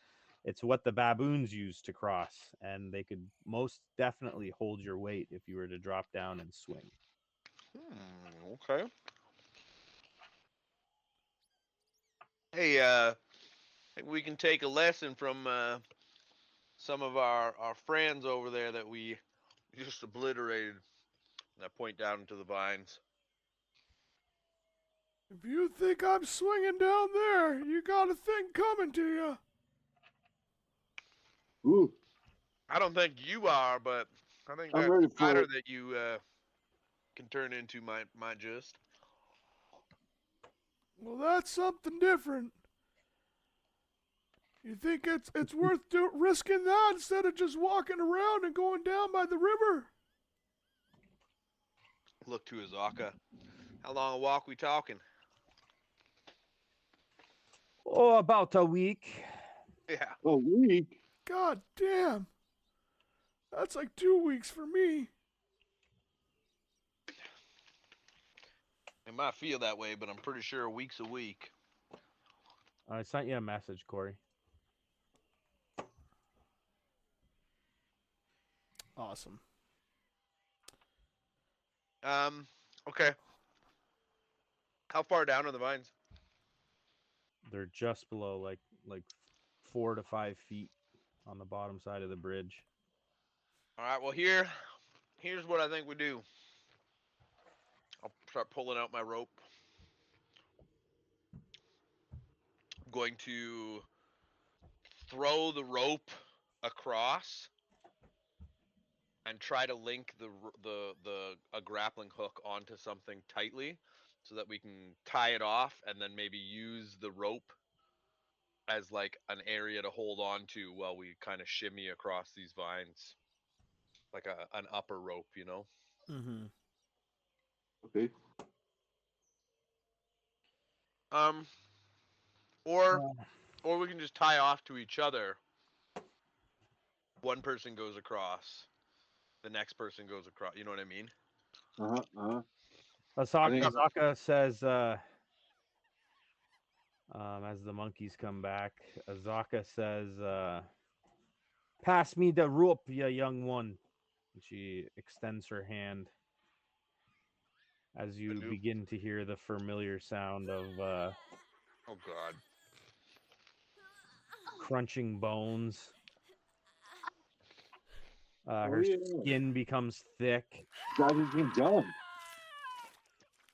It's what the baboons use to cross, and they could most definitely hold your weight if you were to drop down and swing. Okay. Hey, think we can take a lesson from some of our friends over there that we just obliterated. And I point down into the vines. If you think I'm swinging down there, you got a thing coming to you. Ooh, I don't think you are, but I think I'm that's ready for better it. that you can turn into my gist. Well, that's something different. You think it's worth risking that instead of just walking around and going down by the river? Look to Azaka. How long a walk we talking? Oh, about a week. Yeah. A week? God damn. That's like 2 weeks for me. It might feel that way, but I'm pretty sure a week's a week. I sent you a message, Corey. Awesome. Okay. How far down are the vines? They're just below, like 4 to 5 feet on the bottom side of the bridge. All right. Well, here's what I think we do. I'll start pulling out my rope. I'm going to throw the rope across and try to link a grappling hook onto something tightly so that we can tie it off and then maybe use the rope as like an area to hold on to while we kind of shimmy across these vines, like an upper rope, you know. Mm-hmm. Okay. Um, or Uh, or we can just tie off to each other. One person goes across, the next person goes across. You know what I mean? I think Azaka says, as the monkeys come back, Azaka says, "Pass me the rope, ya young one." And she extends her hand as I you do. begin to hear the familiar sound of Oh God. crunching bones. oh Her yeah, skin becomes thick. driving him down.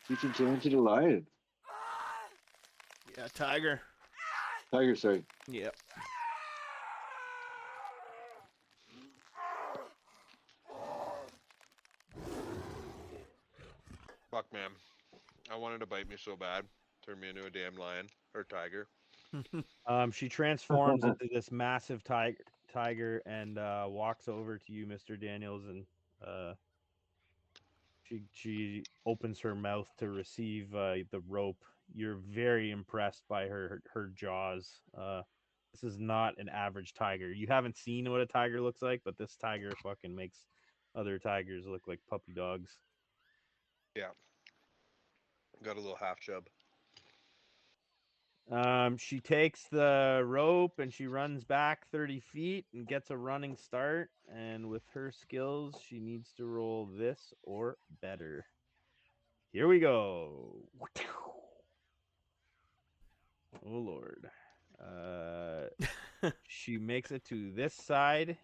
Teaching Taylor to the lion. Yeah, tiger. Tiger, sorry. Yep. Fuck, man. I wanted to bite me so bad. Turn me into a damn lion or tiger. She transforms into this massive tiger and walks over to you, Mr. Daniels, and uh, she opens her mouth to receive the rope. You're very impressed by her jaws. This is not an average tiger. You haven't seen what a tiger looks like, but this tiger fucking makes other tigers look like puppy dogs. Yeah. Got a little half chub. She takes the rope and she runs back 30 feet and gets a running start. And with her skills, she needs to roll this or better. Here we go. Oh Lord. She makes it to this side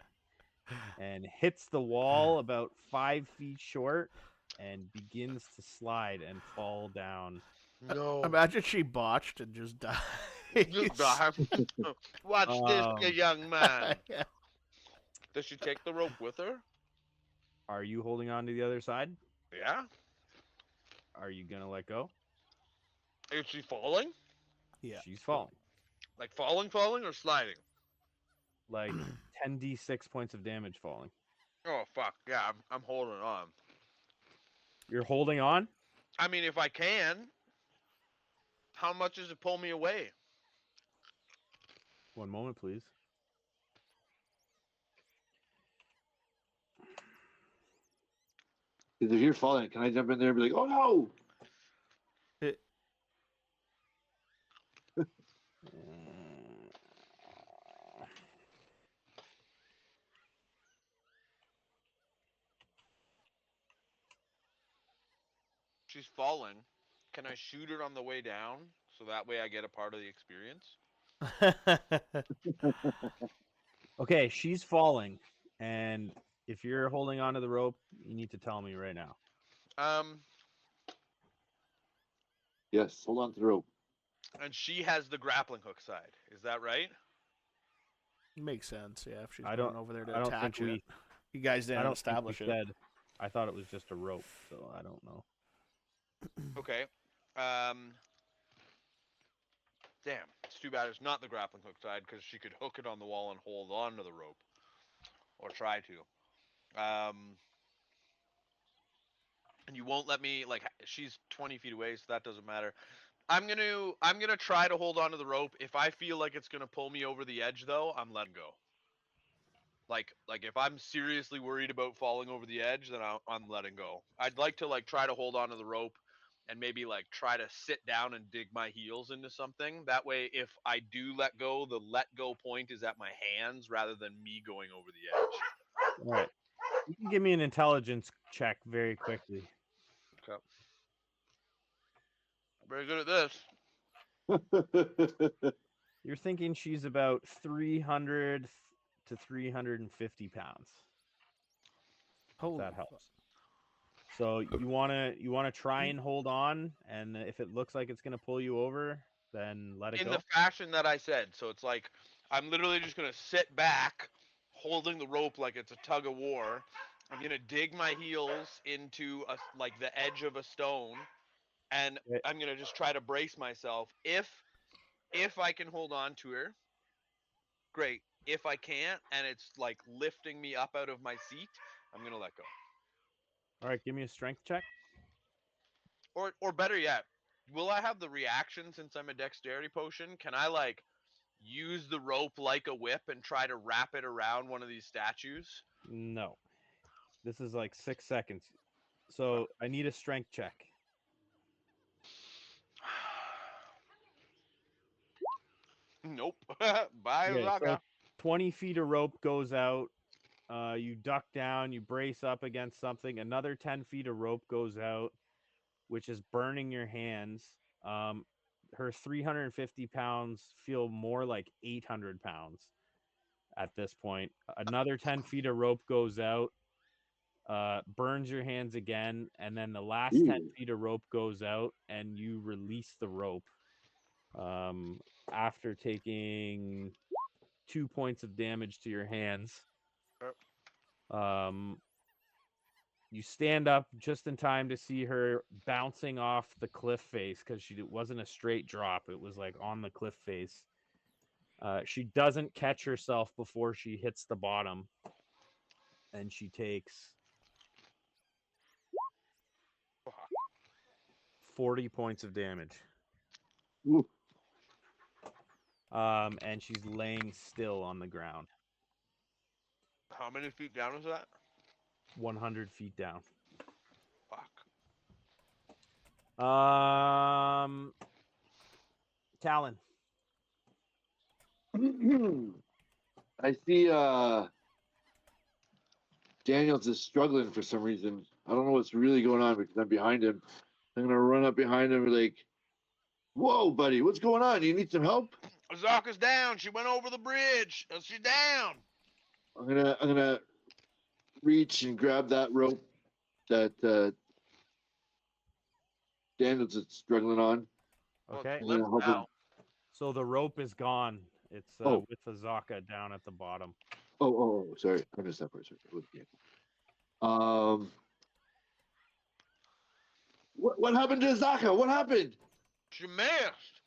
and hits the wall about 5 feet short and begins to slide and fall down. No. Imagine she botched and just died. Just die. Watch this, you Um, young man. Does she take the rope with her? are you holding on to the other side? Yeah. Are you gonna let go? Is she falling? Yeah. She's falling. Like falling, or sliding? Like 10d6 points of damage falling. Oh fuck. Yeah, I'm holding on. You're holding on? I mean, if I can, how much does it pull me away? One moment, please. Because if you're falling, can I jump in there and be like, oh no? It, Uh, She's falling. Can I shoot her on the way down so that way I get a part of the experience? Okay, she's falling, and if you're holding onto the rope, you need to tell me right now. Um, Yes, hold on to the rope. and she has the grappling hook side. Is that right? makes sense. Yeah, if she's I going don't. over there to I don't think attach it. You guys I didn't don't think we establish it. said. I thought it was just a rope, so I don't know. Okay. Um, damn. It's too bad it's not the grappling hook side because she could hook it on the wall and hold on to the rope, or try to. Um, and you won't let me like. She's 20 feet away, so that doesn't matter. I'm gonna try to hold on to the rope. If I feel like it's gonna pull me over the edge, though, I'm letting go. Like if I'm seriously worried about falling over the edge, then I'm letting go. I'd like to like try to hold on to the rope and maybe like try to sit down and dig my heels into something. That way, if I do let go, the let go point is at my hands rather than me going over the edge. All right, you can give me an intelligence check very quickly. Okay. Very good at this. You're thinking she's about 300 to 350 pounds. If Holy that helps. So you wanna try and hold on, and if it looks like it's gonna pull you over, then let it In go. the fashion that I said. So it's like I'm literally just gonna sit back, holding the rope like it's a tug of war. I'm gonna dig my heels into like the edge of a stone, and Okay. I'm gonna just try to brace myself. If I can hold on to her, great. If I can't, and it's like lifting me up out of my seat, I'm gonna let go. All right, give me a strength check. Or better yet, will I have the reaction since I'm a dexterity potion? Can I like use the rope like a whip and try to wrap it around one of these statues? No, this is like 6 seconds. So I need a strength check. Nope. Bye, Okay, so Zaga. 20 feet of rope goes out. You duck down, you brace up against something. Another 10 feet of rope goes out, which is burning your hands. Um, her 350 pounds feel more like 800 pounds at this point. Another 10 feet of rope goes out, burns your hands again, and then the last 10 Ew. feet of rope goes out, and you release the rope after taking 2 points of damage to your hands. Um, you stand up just in time to see her bouncing off the cliff face because it wasn't a straight drop. It was like on the cliff face. She doesn't catch herself before she hits the bottom, and she takes 40 points of damage. Ooh. And she's laying still on the ground, How many feet down is that? 100 feet down. Fuck. Talon. I see Daniels is struggling for some reason. I don't know what's really going on because I'm behind him. I'm gonna run up behind him and like, whoa, buddy, what's going on? You need some help? Azaka's down. She went over the bridge. She's down. I'm gonna reach and grab that rope that Daniels is struggling on. Well, Okay. it's I'm limp gonna help him. now. So the rope is gone. It's Oh, with Azaka down at the bottom. sorry. I missed that part. Sorry. Um, what happened to Zaka? What happened? She missed.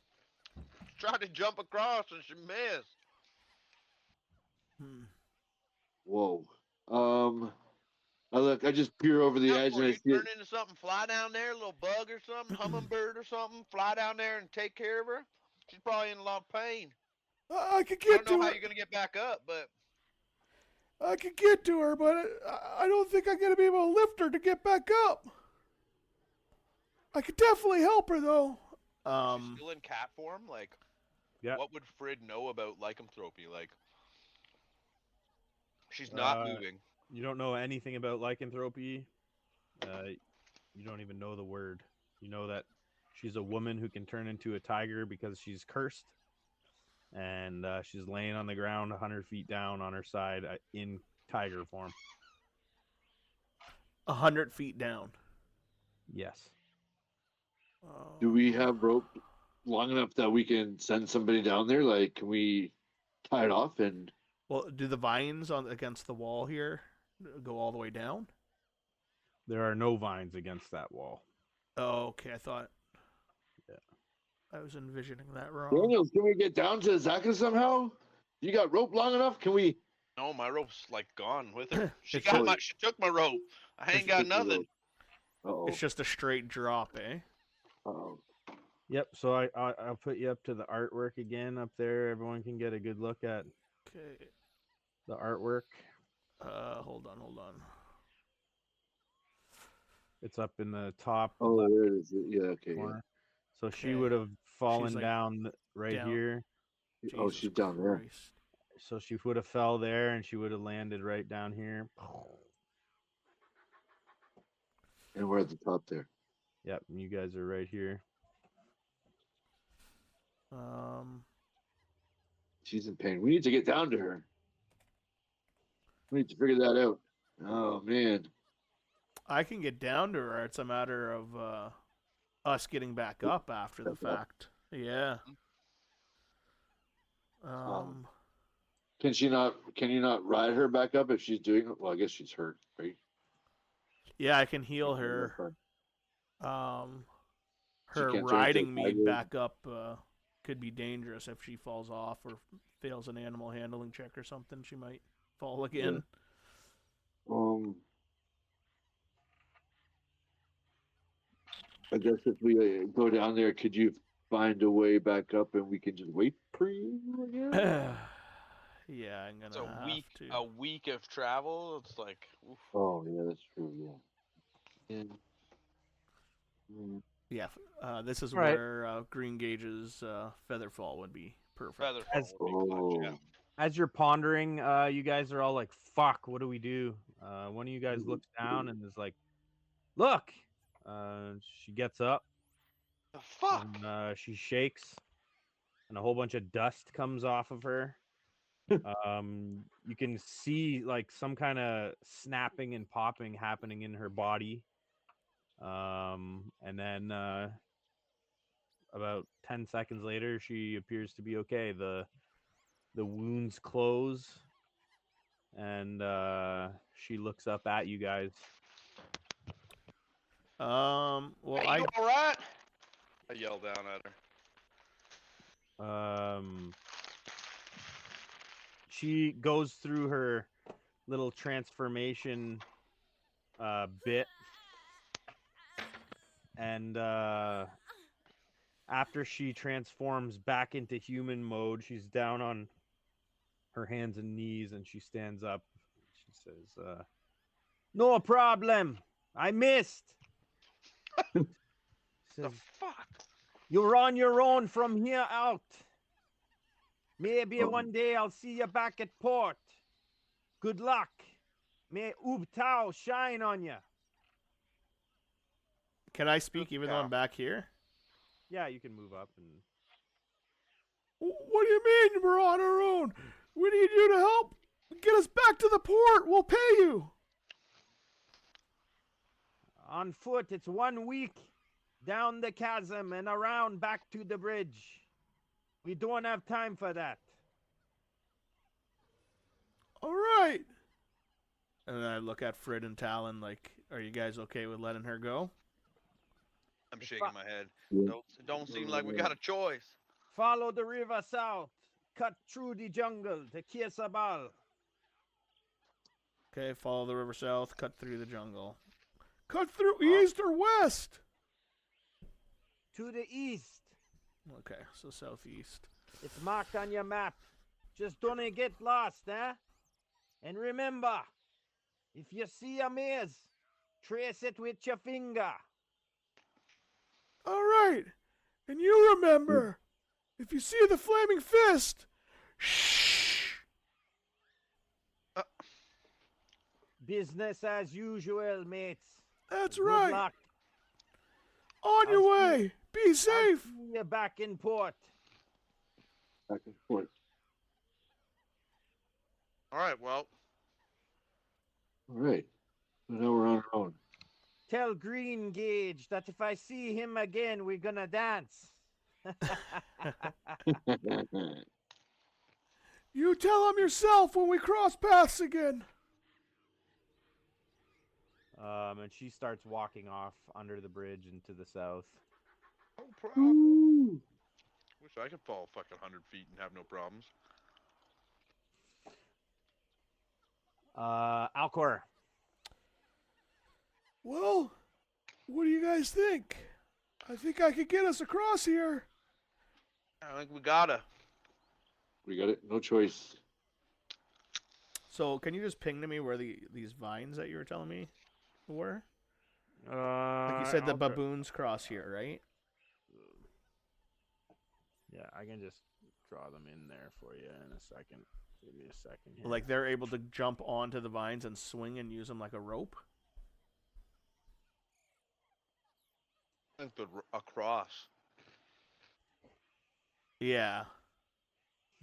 She tried to jump across and she missed. Hmm. Whoa. I just peer over the Up edge for and I you. see it. Turn into something. Fly down there, a little bug or something, hummingbird or something. Fly down there and take care of her. She's probably in a lot of pain. I could I don't get know to how her. you're gonna get back up, but I could get to her, but I don't think I'm gonna be able to lift her to get back up. I could definitely help her though. she's still in cat form. Like, Yeah. what would Frid know about lycanthropy? Like, she's not Uh, moving. you don't know anything about lycanthropy. You don't even know the word. You know that she's a woman who can turn into a tiger because she's cursed, and she's laying on the ground 100 feet down on her side in tiger form. 100 feet down. Yes. Do we have rope long enough that we can send somebody down there? Like, can we tie it off and? Well, do the vines on against the wall here go all the way down? There are no vines against that wall. Oh, okay. I thought Yeah. I was envisioning that wrong. Daniels, can we get down to Zaka somehow? You got rope long enough? Can we? No, my rope's like gone with her. She It's got just, my. She took my rope. I ain't got nothing. Oh. it's just a straight drop, eh? Oh. Yep. So I'll put you up to the artwork again up there. Everyone can get a good look at Okay. the artwork. Hold on. It's up in the top Oh, left there it is. Yeah. Okay. Yeah. corner. So she Okay. would have fallen like, down right down. here. Oh, Jesus she's down there. Christ. So she would have fell there, and she would have landed right down here. And we're at the top there. Yep. And you guys are right here. She's in pain. We need to get down to her. We need to figure that out. Oh man. I can get down to her. It's a matter of us getting back up after the fact. Yeah. Um. Can she not? Can you not ride her back up if she's doing it? Well, I guess she's hurt, right? Yeah, I can heal her. She Her can't turn into a riding me tiger. back up could be dangerous if she falls off or fails an animal handling check or something. She might fall again. Um, I guess if we go down there, could you find a way back up and we can just wait for you again? Yeah, I'm It's gonna have to. a week of travel. It's like, oof. Oh, yeah, that's true. Yeah. And, Yeah, this is All right. where Green Gage's Featherfall would be perfect. Featherfall would be clutch. Yeah. oh. As you're pondering, you guys are all like, "Fuck, what do we do?" One of you guys looks down and is like, "Look!" She gets up The fuck. and she shakes, and a whole bunch of dust comes off of her. You can see like some kind of snapping and popping happening in her body. And then about 10 seconds later, she appears to be okay. The wounds close, and she looks up at you guys. Well, Hey, you all right? I yell down at her. She goes through her little transformation bit, and after she transforms back into human mode, she's down on her hands and knees, and she stands up. She says, "No problem. I missed." She The says, fuck. "You're on your own from here out. Maybe Oh. one day I'll see you back at port. Good luck. May Ub Tao shine on you." can I speak even though I'm back here? Yeah, you can move up and What do you mean we're on our own? We need you to help get us back to the port. We'll pay you. on foot. It's 1 week down the chasm and around back to the bridge. We don't have time for that. All right. And then I look at Frid and Talon like, are you guys okay with letting her go? I'm shaking my head. Yeah. Don't seem like we got a choice. Follow the river south. Cut through the jungle to Kiesabal. Okay, follow the river south, cut through the jungle. Cut through east or west? To the east. Okay, so southeast. It's marked on your map. Just don't get lost, eh? And remember, if you see a maze, trace it with your finger. All right. And you remember, if you see the flaming fist, shh. Business as usual, mates. That's Good right. luck. On your I'll way. Be safe. I'll see you back in port. Back and forth. All right. Well, All right. So now we're on our own. Tell Green Gage that if I see him again, we're gonna dance. You tell him yourself when we cross paths again. And she starts walking off under the bridge into the south. no problem. Wish I could fall fucking 100 feet and have no problems. Alcor. Well, what do you guys think? I think I could get us across here. I think we gotta. We got it. No choice. So, can you just ping to me where these vines that you were telling me were? Like you said, the baboons cross here, right? Yeah, I can just draw them in there for you in a second. Give me a second here. Like they're able to jump onto the vines and swing and use them like a rope? I think across. Yeah.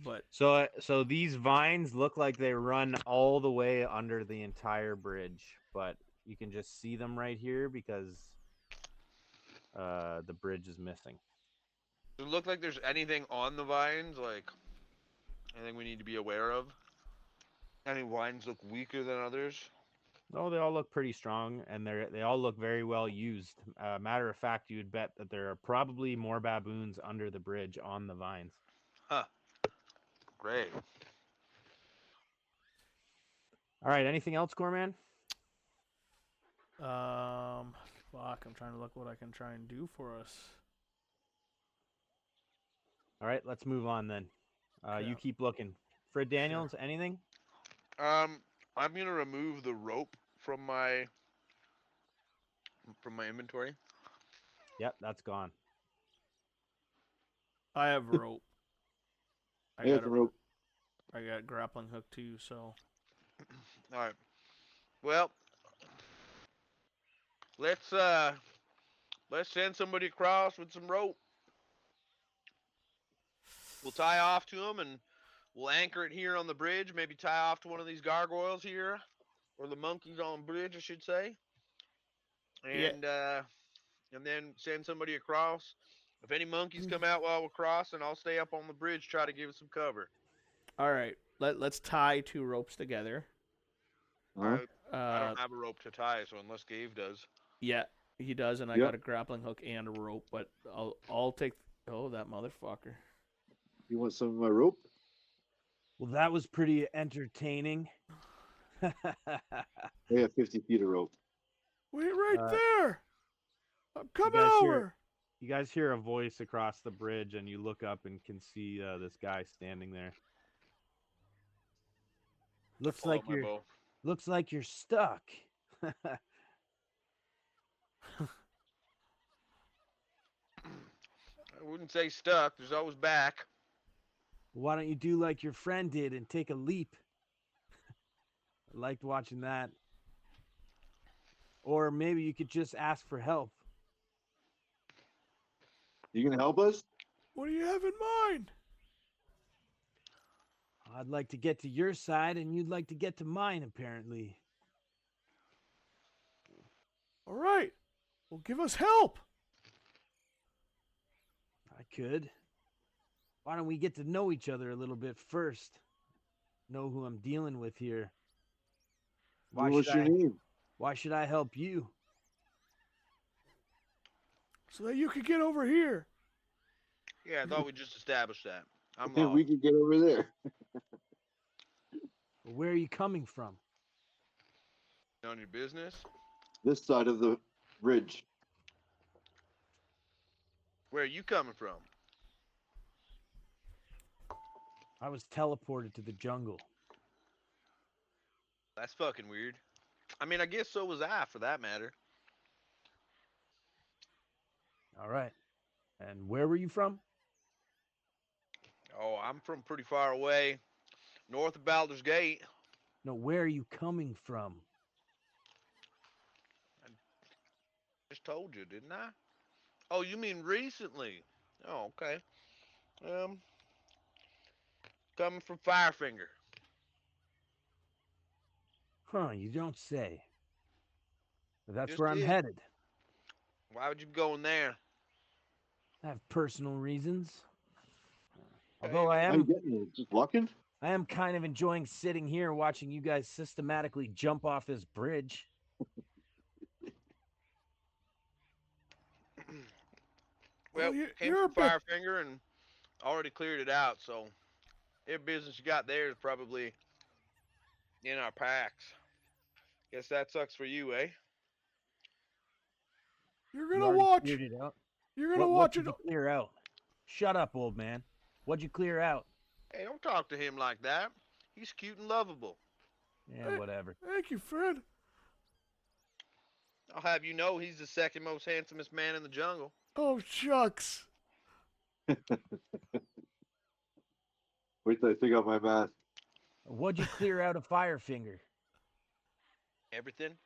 But so these vines look like they run all the way under the entire bridge, but You can just see them right here because the bridge is missing. Does it look like there's anything on the vines? Like anything we need to be aware of? Any vines look weaker than others? No, they all look pretty strong, and they all look very well used. Matter of fact, you would bet that there are probably more baboons under the bridge on the vines. Huh. Great. All right, anything else, Gorman? Fuck, I'm trying to look what I can try and do for us. All right, let's move on then. You Yeah. keep looking. Fred Daniels, anything? I'm gonna remove the rope from my inventory. Yep, that's gone. I have rope. I Yeah, got the a, rope. I got grappling hook too. So All right. Well, let's send somebody across with some rope. We'll tie off to them and we'll anchor it here on the bridge. Maybe tie off to one of these gargoyles here, or the monkeys on the bridge, I should say. yeah. And then send somebody across. If any monkeys come out while we're crossing, I'll stay up on the bridge, try to give us some cover. All right. Let's tie two ropes together. Uh-huh. I don't have a rope to tie, so unless Gabe does. Yeah, he does, and I Yep. got a grappling hook and a rope. But I'll take. Oh, that motherfucker. You want some of my rope? Well, that was pretty entertaining. I have 50 feet of rope. Wait right Uh, there. I'm coming guys hear- over. You guys hear a voice across the bridge, and you look up and can see this guy standing there. Looks Pull out like my you're bow. looks like you're stuck. I wouldn't say stuck. There's always back. Why don't you do like your friend did and take a leap? I liked watching that. Or maybe you could just ask for help. You gonna help us? What do you have in mind? I'd like to get to your side, and you'd like to get to mine, apparently. All right. Well, give us help. I could. Why don't we get to know each other a little bit first? Know who I'm dealing with here. What's your name? Why should I help you? So that you could get over here. Yeah, I thought we just established that. I'm We lost. could get over there. Where are you coming from? On your business? This side of the bridge. Where are you coming from? I was teleported to the jungle. That's fucking weird. I mean, I guess so was I, for that matter. All right. And where were you from? Oh, I'm from pretty far away, north of Baldur's Gate. No, where are you coming from? Just told you, didn't I? Oh, you mean recently? Oh, okay. Coming from Firefinger. Huh, you don't say. But that's Just where I'm did. headed. Why would you be going there? I have personal reasons. Okay, Although I How you am getting there? Just walking? kind of enjoying sitting here watching you guys systematically jump off this bridge. Well, you- came you're a from bit- Firefinger and already cleared it out, so every business you got there is probably in our packs. Guess that sucks for you, eh? You're You gonna already watch. cleared it out. You're gonna What watch did it. you clear out? Shut up, old man. What'd you clear out? Hey, don't talk to him like that. He's cute and lovable. Yeah, Hey. whatever. Thank you, Fred. I'll have you know he's the second most handsomest man in the jungle. Oh shucks. Wait till I take out my mask. What'd you clear out of Firefinger? Everything?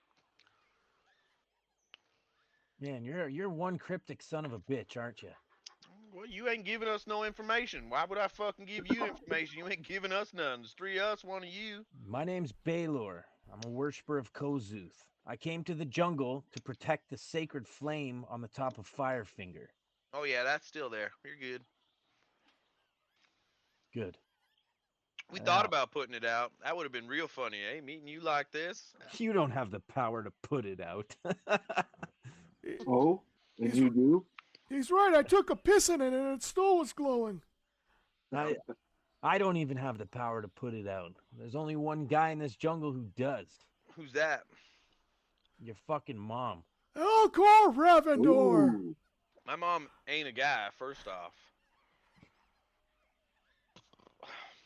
Man, you're one cryptic son of a bitch, aren't you? Well, you ain't giving us no information. Why would I fucking give you information? You ain't giving us none. There's three of us, one of you. My name's Baylor. I'm a worshiper of Kozuth. I came to the jungle to protect the sacred flame on the top of Firefinger. Oh yeah, that's still there. You're good. Good. We thought Now, about putting it out. That would have been real funny, eh? Meeting you like this. you don't have the power to put it out. Oh, and He's you do? he's right. I took a piss in it and it still was glowing. I, I don't even have the power to put it out. There's only one guy in this jungle who does. Who's that? Your fucking mom. Elcor Ravendor. Ooh. My mom ain't a guy. First off.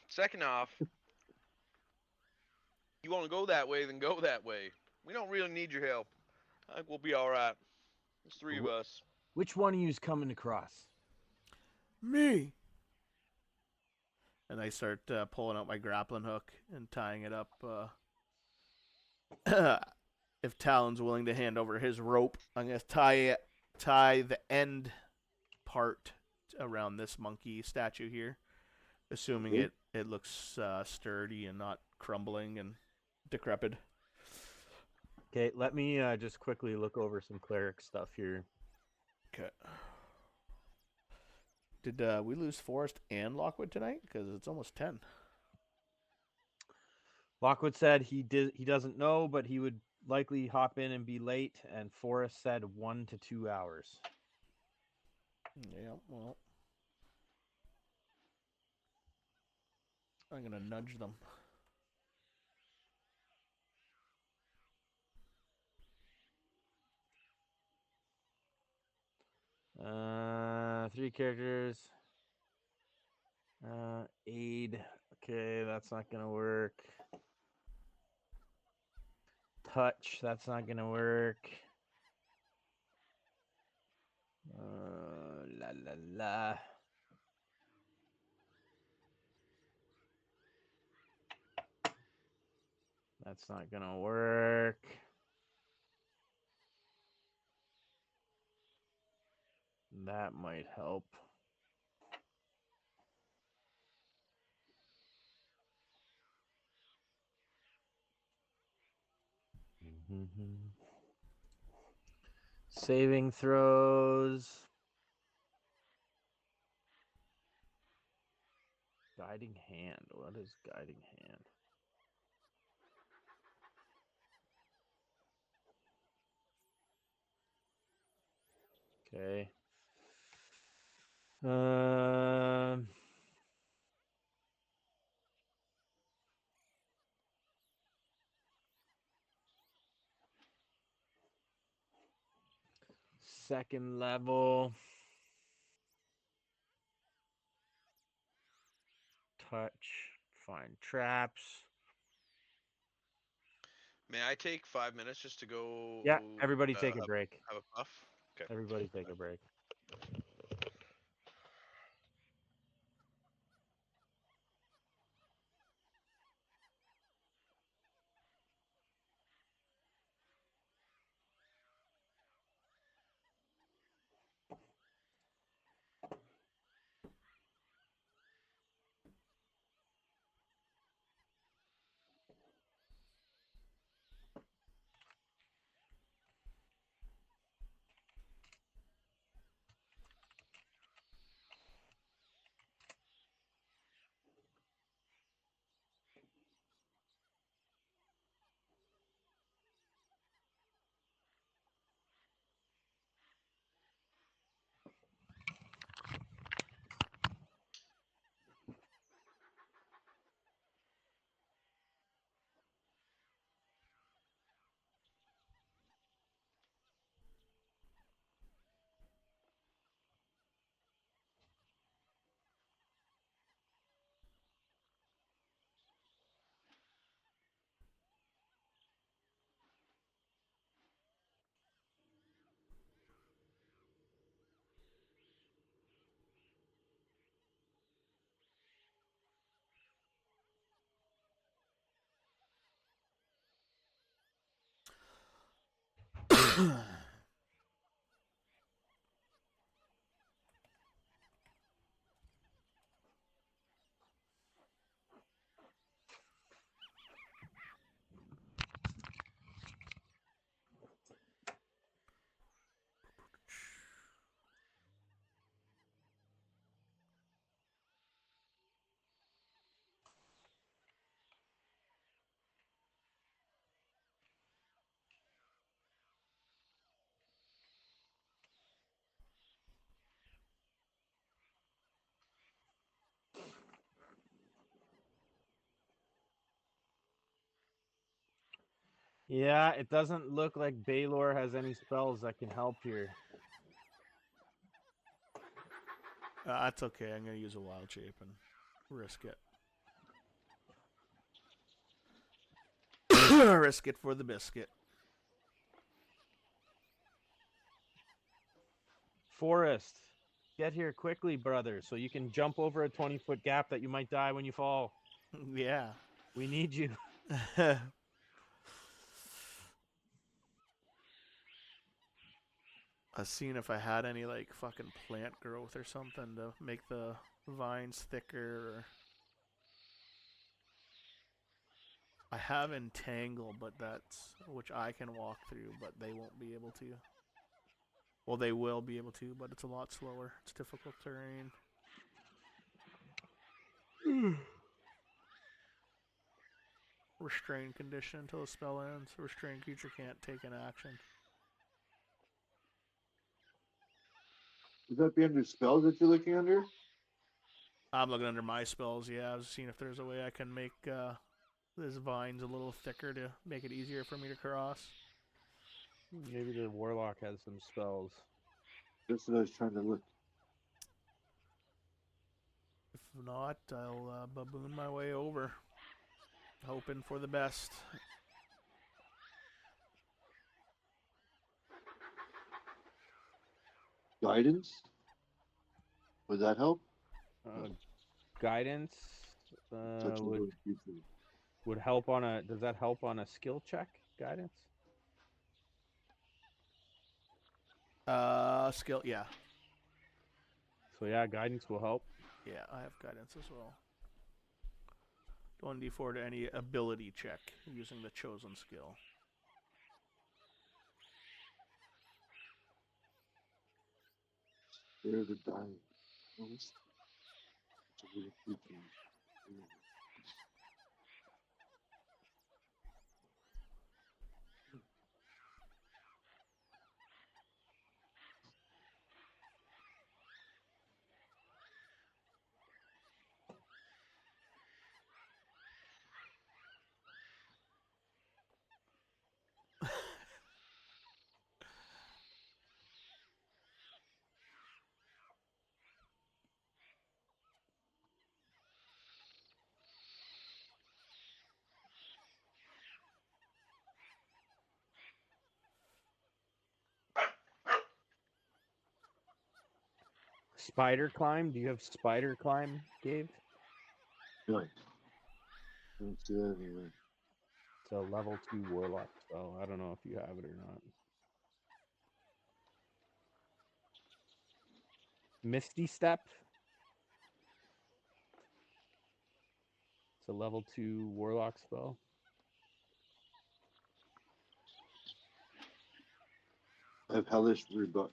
Second off, you want to go that way, then go that way. We don't really need your help. I think we'll be all right. There's three of us. Which one of you's coming across? Me. And I start pulling out my grappling hook and tying it up. If Talon's willing to hand over his rope, I'm going to tie the end part around this monkey statue here, assuming Okay. it looks sturdy and not crumbling and decrepit. Okay, let me just quickly look over some cleric stuff here. Okay. Did we lose Forrest and Lockwood tonight? Because it's almost 10. Lockwood said he doesn't know, but he would likely hop in and be late. And Forrest said 1 to 2 hours. Yeah, well. I'm going to nudge them. Three characters. Aid. Okay, that's not gonna work. Touch. That's not gonna work. La la la. That's not gonna work. That might help. Saving throws. Guiding hand. What is guiding hand? Okay. Um. Second level. Touch. Find traps. May I take 5 minutes just to go Yeah. Everybody take a have, break. have a puff? Okay. Everybody take a break. Yeah, it doesn't look like Baylor has any spells that can help here. That's okay. I'm gonna use a wild shape and risk it. Risk it for the biscuit. Forest, get here quickly, brother, so you can jump over a 20-foot gap that you might die when you fall. Yeah. We need you. I was seeing if I had any like fucking plant growth or something to make the vines thicker. Or... I have entangle, but that's which I can walk through, but they won't be able to. Well, they will be able to, but it's a lot slower. It's difficult terrain. Restrained condition until the spell ends. Restrained creature can't take an action. Would that be under spells that you're looking under? I'm looking under my spells. Yeah, I was seeing if there's a way I can make this vines a little thicker to make it easier for me to cross. Maybe the warlock has some spells. That's what I was trying to look. If not, I'll baboon my way over, hoping for the best. Guidance? Would that help? Uh, Guidance Touch would over future. help on a. Does that help on a skill check? Guidance. Skill, yeah. So yeah, guidance will help. Yeah, I have guidance as well. 1d4 to any ability check using the chosen skill. Where the dying? Oh, this- touch over future. Spider climb. Do you have spider climb, Gabe? No, I don't see that anywhere. It's a level 2 warlock spell. I don't know if you have it or not. Misty Step. It's a level 2 warlock spell. I have hellish reboot.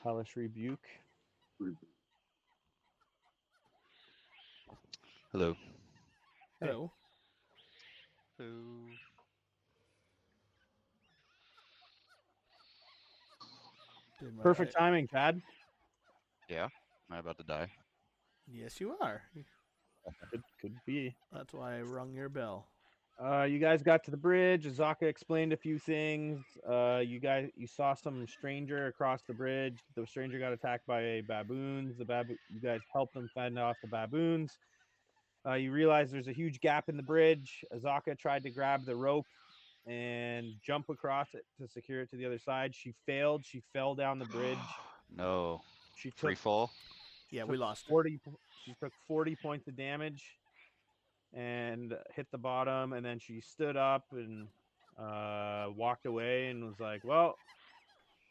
Hellish Rebuke. Reboot. Hello. Hello. Hello. Perfect timing, Tad. Yeah. Am I about to die? Yes, you are. Could be. That's why I rung your bell. You guys got to the bridge. Azaka explained a few things. You saw some stranger across the bridge. The stranger got attacked by baboons. You guys helped them fend off the baboons. You realize there's a huge gap in the bridge. Azaka tried to grab the rope and jump across it to secure it to the other side. She failed. She fell down the bridge. No. She Free took fall? Yeah, took we lost her. 40. She took 40 points of damage and hit the bottom, and then she stood up and walked away and was like, well,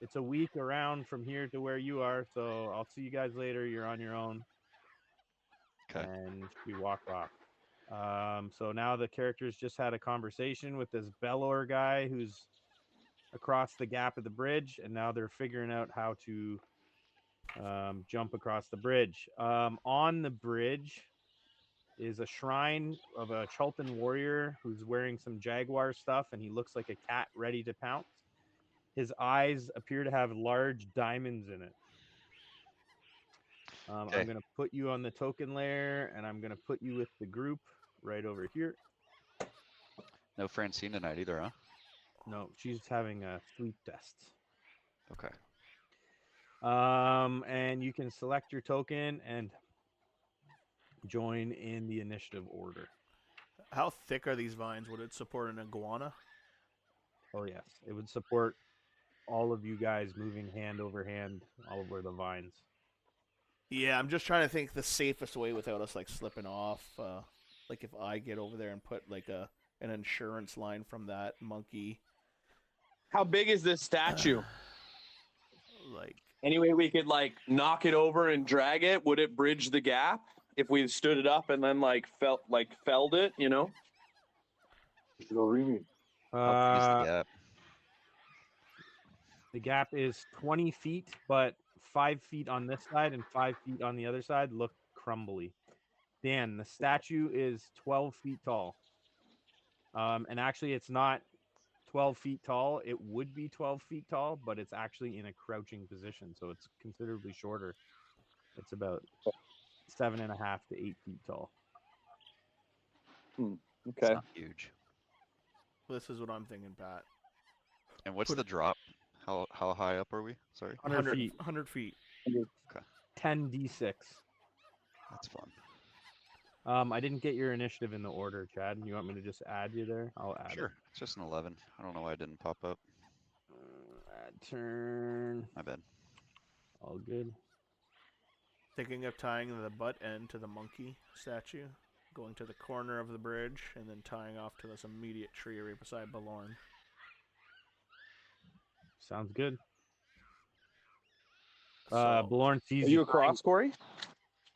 it's a week around from here to where you are, so I'll see you guys later. You're on your own. Okay. And she walked off. So now the characters just had a conversation with this Belor guy who's across the gap of the bridge, and now they're figuring out how to jump across the bridge. On the bridge is a shrine of a Chultan warrior who's wearing some jaguar stuff, and he looks like a cat ready to pounce. His eyes appear to have large diamonds in it. Okay. I'm going to put you on the token layer, and I'm going to put you with the group right over here. No Francine tonight either, huh? No, she's having a sleep test. Okay. And you can select your token and join in the initiative order. How thick are these vines? Would it support an iguana? Oh yes, it would support all of you guys moving hand over hand all over the vines. Yeah, I'm just trying to think the safest way without us like slipping off. Like if I get over there and put like an insurance line from that monkey. How big is this statue? Like Any way we could like knock it over and drag it? Would it bridge the gap if we stood it up and then felled it? You know. Go Remy. How big is the gap? The gap is 20 feet, but 5 feet on this side and 5 feet on the other side look crumbly. Dan, the statue is 12 feet tall. And actually, it's not 12 feet tall. It would be 12 feet tall, but it's actually in a crouching position, so it's considerably shorter. It's about 7.5 to 8 feet tall. Okay. It's not huge. this is what I'm thinking, Pat. And what's Put the drop? How high up are we? Sorry. 100 feet. 100 feet. 10d6. That's fun. I didn't get your initiative in the order, Chad. You want me to just add you there? I'll add Sure. It's just an 11. I don't know why it didn't pop up. Add turn. My bad. All good. Thinking of tying the butt end to the monkey statue, going to the corner of the bridge, and then tying off to this immediate tree right beside Balorn. Sounds good. So, Balorn sees Are you across, Corey?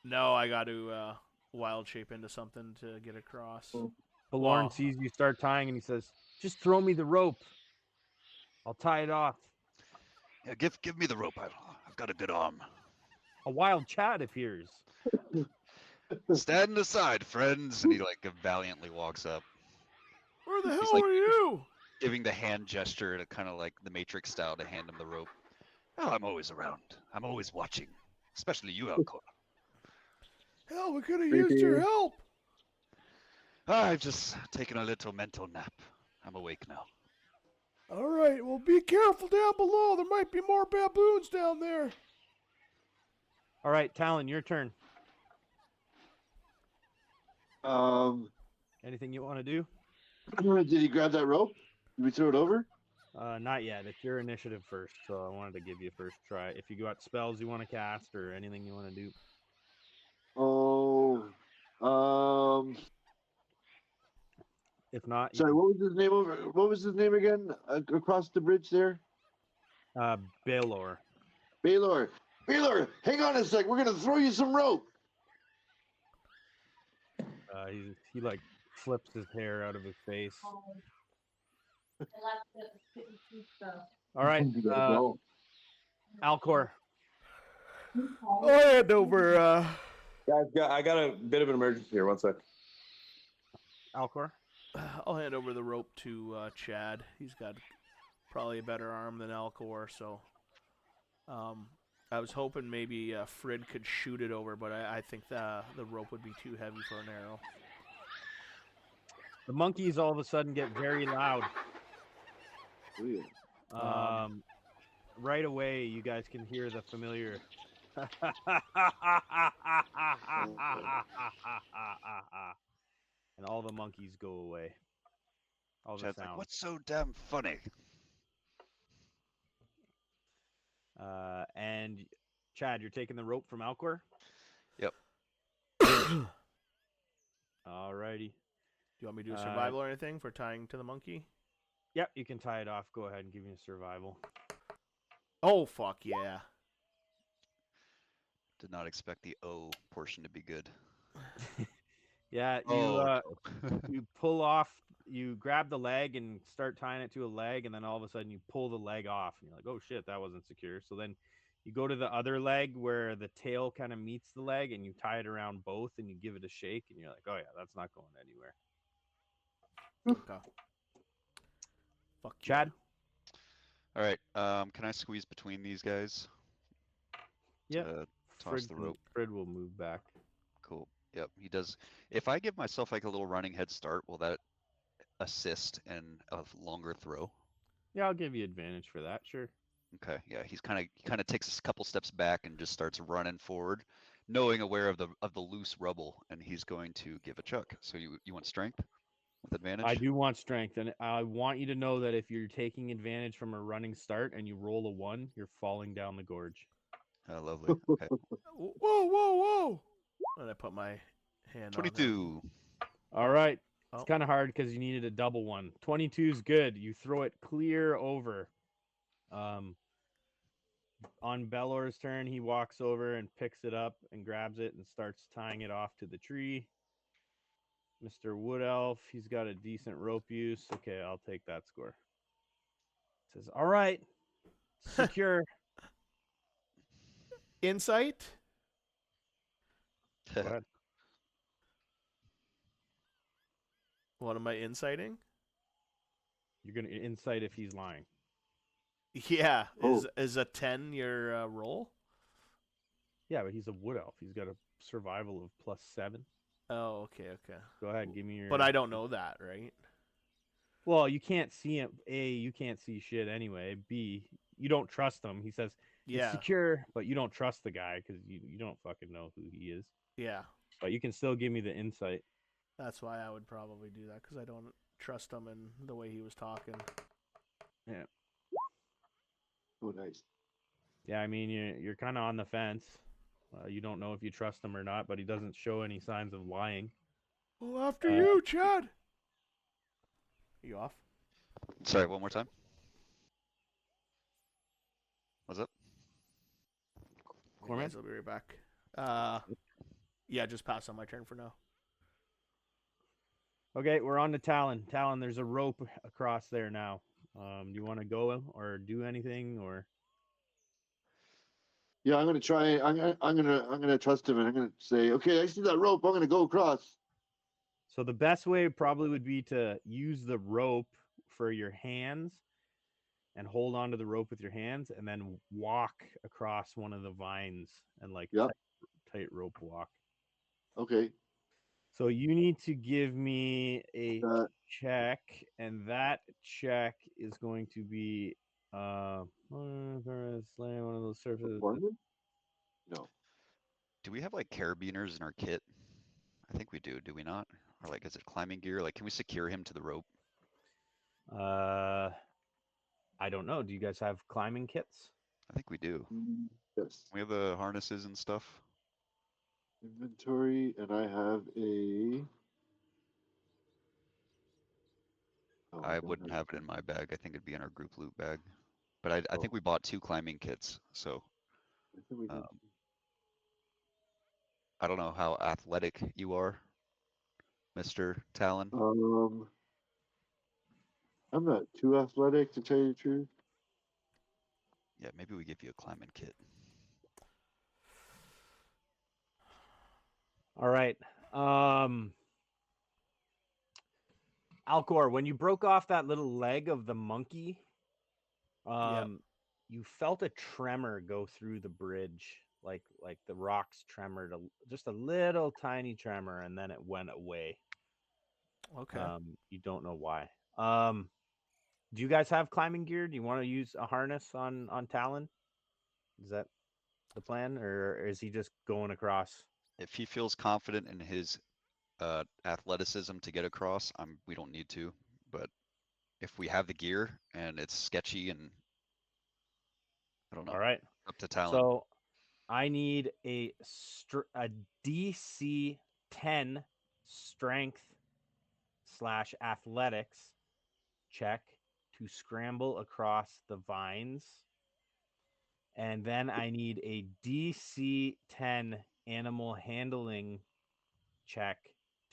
no, I got to wild shape into something to get across. Balorn Wow. sees you start tying, and he says, "Just throw me the rope. I'll tie it off." Yeah, give me the rope. I've got a good arm. A wild Chad appears. Stand aside, friends. And he like valiantly walks up, Where the hell He's like- are you? giving the hand gesture to kind of like the Matrix style to hand him the rope. Oh, I'm always around. I'm always watching, especially you, Alcor. Hell, we could have used your help. I've just taken a little mental nap. I'm awake now. All right, well, be careful down below. There might be more baboons down there. All right, Talon, your turn. Anything you want to do? Did he grab that rope? Did we throw it over? Not yet. It's your initiative first, so I wanted to give you a first try. If you got spells you want to cast or anything you want to do. Oh, If not, sorry. What was his name over? What was his name again? Across the bridge there, Baylor. Baylor. Baylor, hang on a sec. We're gonna throw you some rope. He like flips his hair out of his face. All right, Alcor. I'll hand over. Guys, I got a bit of an emergency here. One sec. Alcor. I'll hand over the rope to Chad. He's got probably a better arm than Alcor, so I was hoping maybe Frid could shoot it over, but I think the rope would be too heavy for an arrow. The monkeys all of a sudden get very loud. Oh, yeah. Right away, you guys can hear the familiar. And all the monkeys go away. All the Chad's like, sound. what's so damn funny? And Chad, you're taking the rope from Alcor? Yep. Alrighty. Do you want me to do a survival or anything for tying to the monkey? Yep, you can tie it off. Go ahead and give me a survival. Oh, fuck yeah. Did not expect the O portion to be good. Yeah, you pull off, you grab the leg and start tying it to a leg, and then all of a sudden you pull the leg off, and you're like, oh shit, that wasn't secure. So then you go to the other leg where the tail kind of meets the leg, and you tie it around both, and you give it a shake, and you're like, oh yeah, that's not going anywhere. Okay. Fuck yeah. Chad? All right. Can I squeeze between these guys? Yep. Toss the rope. Frid will move back. Cool. Yep. He does. If I give myself like a little running head start, will that assist in a longer throw? Yeah, I'll give you advantage for that. Sure. Okay, yeah, he kind of takes a couple steps back and just starts running forward, knowing aware of the loose rubble, and he's going to give a chuck. So you want strength with I advantage? do want strength, and I want you to know that if you're taking advantage from a running start and you roll a 1, you're falling down the gorge. Lovely. Okay, Whoa, whoa, whoa! And I put my hand on him. 22. All Oh, right. It's oh. kind of hard because you needed a double one. 22 is good. You throw it clear over. Um, on Bellor's turn, he walks over and picks it up and grabs it and starts tying it off to the tree. Mr. Wood Elf, he's got a decent rope use. Okay, I'll take that score. Says, all right, secure. Insight? Go ahead. What am I inciting? You're gonna insight if he's lying. Yeah. Oh. Is a 10 your roll? Yeah, but he's a wood elf. He's got a survival of +7. Oh, okay, okay. Go ahead, give me your. But I don't know that, right? Well, you can't see him. A, you can't see shit anyway. B, you don't trust him. He says it's Yeah, secure, but you don't trust the guy because you don't fucking know who he is. yeah. But you can still give me the insight. That's why I would probably do that because I don't trust him in the way he was talking. Yeah, Oh, nice. yeah. I mean, you're kind of on the fence. You don't know if you trust him or not, but he doesn't show any signs of lying. Well, after Uh, you, Chad. You off? Sorry, one more time. What's up? Hey Corman? guys, I'll be right back. Yeah, just pass on my turn for now. Okay, we're on to Talon. Talon, there's a rope across there now. Do you want to go or do anything or? Yeah, I'm gonna try. I'm gonna trust him, and I'm gonna say, okay, I see that rope. I'm gonna go across. So the best way probably would be to use the rope for your hands and hold onto the rope with your hands and then walk across one of the vines and like Yep. tight rope walk. Okay. So you need to give me a Uh, check, and that check is going to be one of those surfaces. performance? No. Do we have like carabiners in our kit? I think we do. Do we not? Or like, is it climbing gear? Like, can we secure him to the rope? Uh, I don't know. Do you guys have climbing kits? I think we do. Yes. We have the harnesses and stuff. Inventory, and I have a. Oh, I I don't wouldn't have have it. it in my bag. I think it'd be in our group loot bag. But I Oh, think we bought 2 climbing kits. So I think we did. um, I don't know how athletic you are, Mr. Talon. I'm not too athletic to tell you the truth. Yeah, maybe we give you a climbing kit. All right. Alcor, when you broke off that little leg of the monkey, Yep. you felt a tremor go through the bridge, like the rocks tremored, just a little tiny tremor, and then it went away. Okay. You don't know why. Do you guys have climbing gear? Do you want to use a harness on Talon? Is that the plan, or is he just going across? If he feels confident in his athleticism to get across, we don't need to. But if we have the gear and it's sketchy and I don't All know, right. up to Talon. So I need a DC 10 strength / athletics check to scramble across the vines. And then I need a DC 10 animal handling check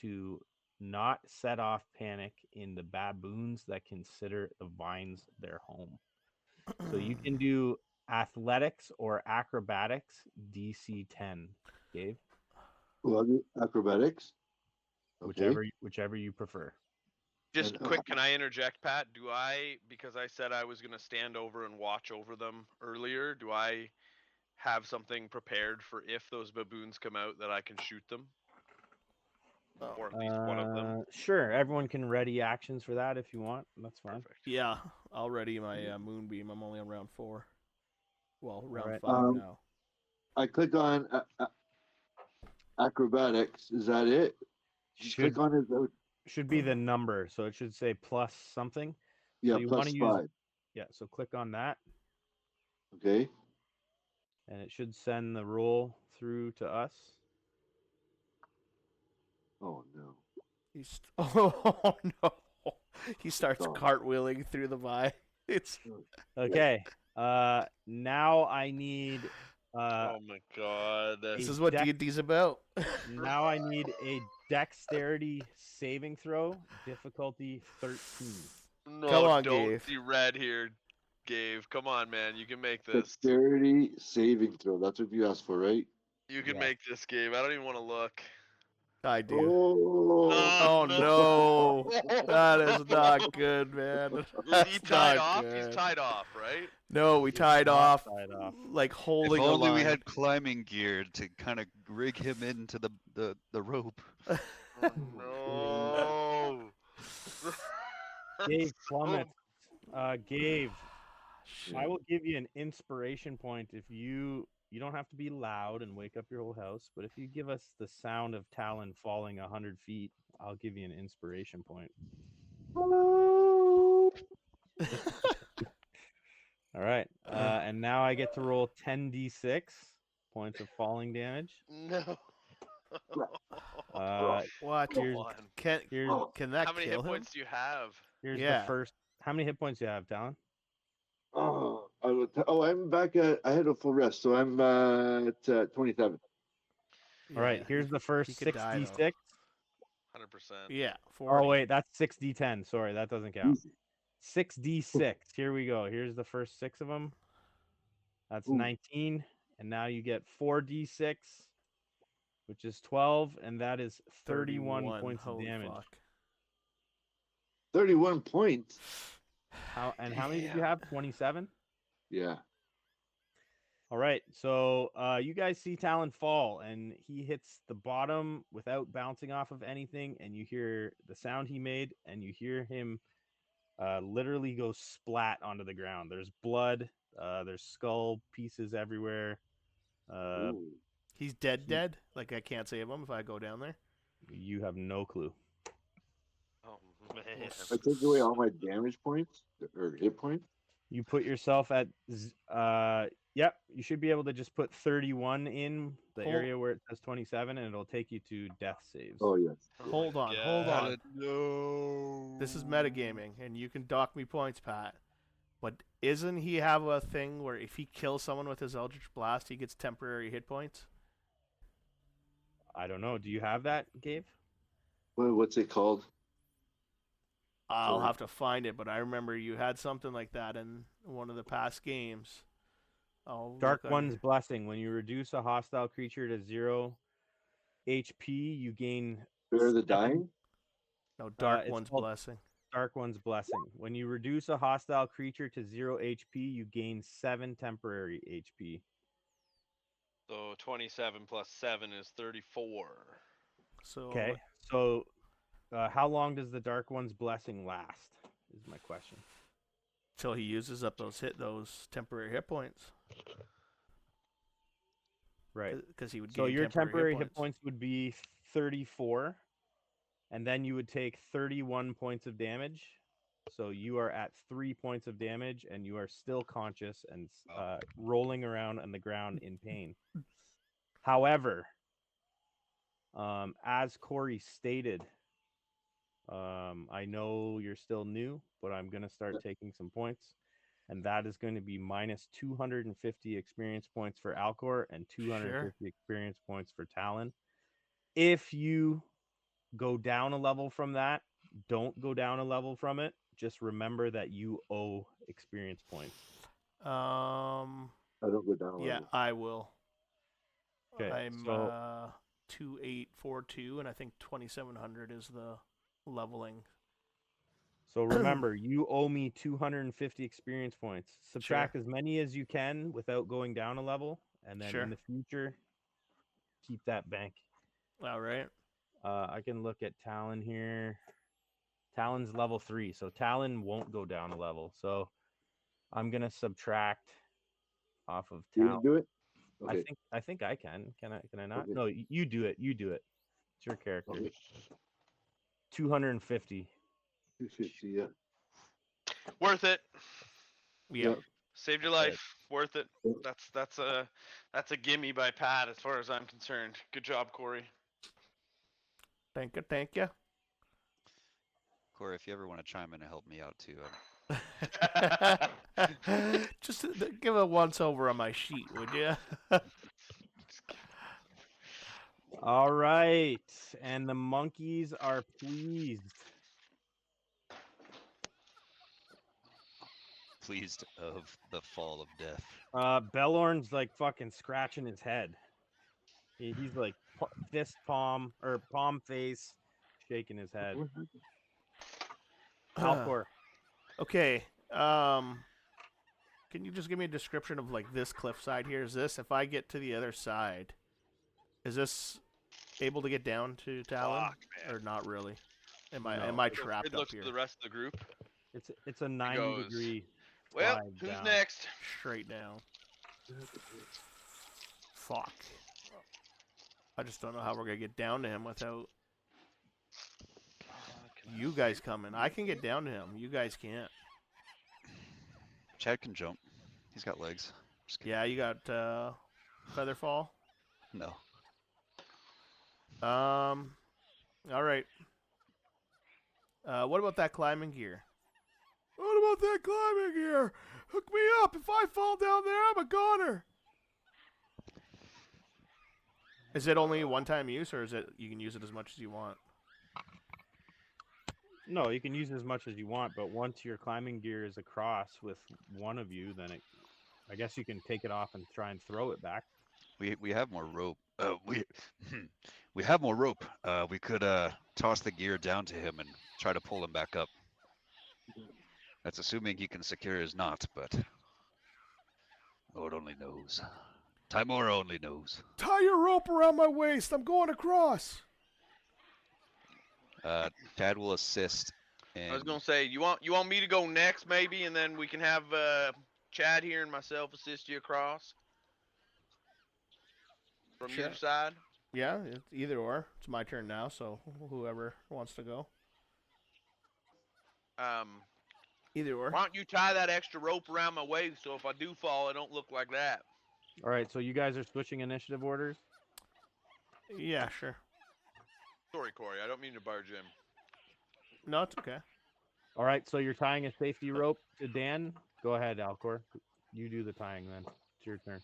to not set off panic in the baboons that consider the vines their home. So you can do athletics or acrobatics DC 10, Dave, Well, acrobatics. Okay. whichever you prefer. Just And quick, can I interject, Pat? Do I, because I said I was going to stand over and watch over them earlier, do I have something prepared for if those baboons come out that I can shoot them? Oh, or at least one of them. Sure, everyone can ready actions for that if you want. That's fine. Perfect. yeah, I'll ready my moonbeam. I'm only on round 4. Well, round right. 5 now. I click on acrobatics. Is that it? Just Should click on it. should be the number, so it should say plus something. Yeah, So you plus want to use 5. yeah. So click on that, Okay. and it should send the roll through to us. Oh no. He's oh no. He starts God. cartwheeling through the vine. It's Okay. Now I need Oh my god. this a is what dex- D&D's about. now I need a dexterity saving throw, difficulty 13. No, Come on, don't Gabe. see red here, Gabe. Come on, man. You can make this. Dexterity saving throw. That's what you asked for, right? You can Yeah. make this, Gabe. I don't even want to look. I do. Oh. Oh no. That is not good, man. Is That's he tied not off? good. He's tied off, right? No, we He's tied not off, tied off. like If holding a only we line. had climbing gear to kind of rig him into the rope. Oh, no. Gabe plummets. Gabe, Shit. I will give you an inspiration point if you don't have to be loud and wake up your whole house, but if you give us the sound of Talon falling 100 feet, I'll give you an inspiration point. All right. And now I get to roll 10d6 points of falling damage. No. What? Come Here's on. Can that How many kill hit him? points do you have? here's Yeah. the first. How many hit points do you have, Talon? I'm back at. I had a full rest, so I'm at 27. All right. Yeah, Here's the first he could die, though. 6d6. 100%. Yeah, 40. Oh wait, that's 6d10. Sorry, that doesn't count. Easy. 6d6. Here we go. Here's the first 6 of them. That's Ooh. 19, and now you get 4d6, which is 12, and that is 31 points of Holy damage. fuck. 31 points. How many did you have? 27. Yeah. All right, so you guys see Talon fall, and he hits the bottom without bouncing off of anything, and you hear the sound he made, and you hear him literally go splat onto the ground. There's blood, there's skull pieces everywhere. Ooh. He's dead? Like I can't save him if I go down there? You have no clue. Oh, man. I take away all my damage points or hit points. You put yourself at yep, you should be able to just put 31 in the Hold- area where it says 27, and it'll take you to death saves. Oh yes. Hold on, hold God. on. No. This is metagaming, and you can dock me points, Pat. But isn't he have a thing where if he kills someone with his Eldritch Blast, he gets temporary hit points? I don't know. Do you have that, Gabe? What's it called? I'll Sorry. have to find it, but I remember you had something like that in one of the past games. Dark look One's under- Blessing. When you reduce a hostile creature to 0 HP, you gain Spare the 7 dying. No, Dark it's One's called- Blessing. Dark One's Blessing. When you reduce a hostile creature to 0 HP, you gain 7 temporary HP. So 27 plus 7 is 34. So Okay. So, how long does the Dark One's Blessing last? Is my question. till he uses up those temporary hit points, Right. because he would So gain your temporary hit hit points would be 34, and then you would take 31 points of damage. So you are at 3 points of damage, and you are still conscious and rolling around on the ground in pain. However, as Corey stated, I know you're still new, but I'm going to start taking some points. And that is going to be minus 250 experience points for Alcor and 250 experience points for Talon. If you go down a level from that, don't go down a level from it. Just remember that you owe experience points. I don't go down a Yeah, level. I will. Okay, I'm so 2842, and I think 2700 is the leveling. so remember, you owe me 250 experience points. Subtract as many as you can without going down a level, and then Sure. in the future, keep that bank. All right. I can look at Talon here. Talon's level 3, so Talon won't go down a level. So I'm gonna subtract off of You Talon. want to do it? I Okay. think I think I can. Can I? Can I not? Okay. No, you do it. You do it. It's your character. Okay. 250. 250. Yeah. Worth it. Yep. Saved your Good. life. Worth it. That's a gimme by Pat as far as I'm concerned. Good job, Corey. Thank you. Thank you. Corey, if you ever want to chime in and help me out too, Just give a once over on my sheet, would you? All right, and the monkeys are pleased. pleased of the fall of death. Bellorn's like fucking scratching his head. He's like fist palm or palm face, shaking his head. Alcor. Okay. Can you just give me a description of like this cliffside here? Is this if I get to the other side? Is this able to get down to Talon Fuck, man. or not really? Am No. I It trapped up looks here? to the rest of the group. It's a 90-degree Well, slide who's down. next? Straight down. Fuck. I just don't know how we're gonna get down to him without you guys coming. I can get down to him. You guys can't. Chad can jump. He's got legs. Just kidding. Yeah, you got Featherfall. No. All right. What about that climbing gear? What about that climbing gear? Hook me up. If I fall down there, I'm a goner. Is it only one-time use, or is it you can use it as much as you want? No, you can use as much as you want, but once your climbing gear is across with one of you, then I guess you can take it off and try and throw it back. We have more rope. We have more rope. We could toss the gear down to him and try to pull him back up. That's assuming he can secure his knot, but Lord only knows. Timora only knows. Tie your rope around my waist. I'm going across. Chad will assist. And I was gonna say, you want me to go next, maybe, and then we can have Chad here and myself assist you across from Sure. either side. Yeah, it's either or. It's my turn now, so whoever wants to go. Either or. Why don't you tie that extra rope around my waist so if I do fall, I don't look like that. All right, so you guys are switching initiative orders. Yeah, sure. Sorry, Corey, I don't mean to barge in. No, it's okay. All right, so you're tying a safety rope to Dan. Go ahead, Alcor. You do the tying then. It's your turn.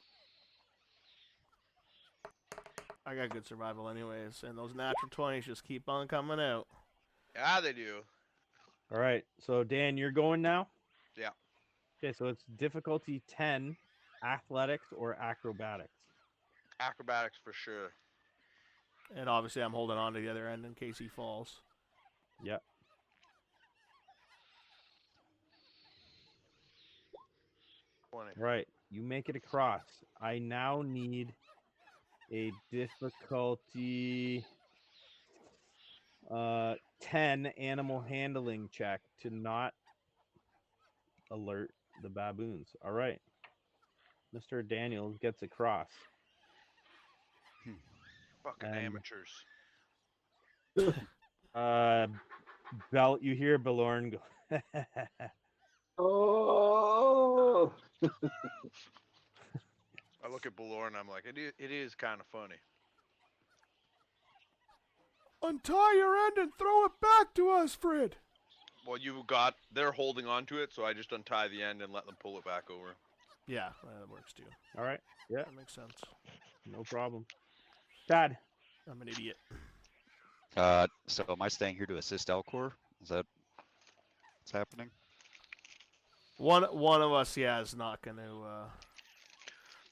I got good survival anyways, and those natural 20s just keep on coming out. Yeah, they do. All right, so Dan, you're going now? Yeah. Okay, so it's difficulty 10, athletics or acrobatics. Acrobatics for sure. And obviously I'm holding on to the other end in case he falls. Yep. All right, you make it across. I now need a difficulty 10 animal handling check to not alert the baboons. All right. Mr. Daniels gets across. Fucking And- amateurs. You hear Belorn go. Oh. I look at Belor and I'm like, it is kind of funny. Untie your end and throw it back to us, Fred. Well, they're holding on to it, so I just untie the end and let them pull it back over. Yeah, that works too. All right. Yeah, That makes sense. no problem. Chad. I'm an idiot. So am I staying here to assist Alcor? Is that what's happening? One of us, yeah, is not going to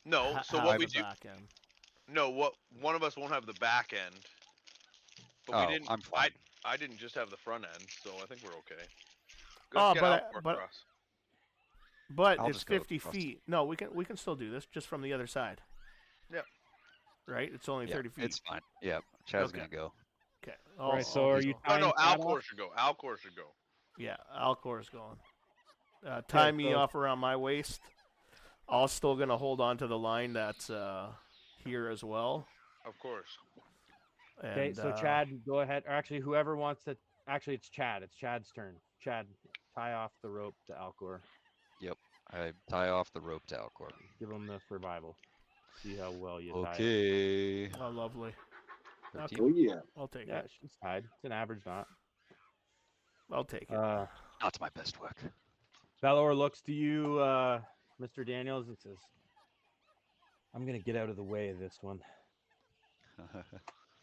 No, so have what we the do? back end. No, one of us won't have the back end. But Oh, we didn't. I'm fine. I didn't just have the front end, so I think we're okay. Oh, Get but Alcor but- across. But I'll it's just go 50 across. feet. No, we can still do this just from the other side. Yep. Right? It's only Yeah, 30 feet. it's fine. Yeah, Chad's Okay. gonna go. Okay. Right, so are you No, tying no, Chad Alcor off? should go. Alcor should go. Yeah, Alcor's going. Tie me so- off around my waist. I'm still gonna hold on to the line that's here as well. Of course. Okay, And, so Chad, go ahead. Or actually, whoever wants to. Actually, it's Chad. It's Chad's turn. Chad, tie off the rope to Alcor. Yep. I tie off the rope to Alcor. Give him the survival. See how well you tie it. Okay. oh, lovely. 13. Oh yeah. I'll take Yeah, it. she's tied. It's an average knot. I'll take it. Not my best work. Belor looks to you, Mr. Daniels, and says, "I'm gonna get out of the way of this one."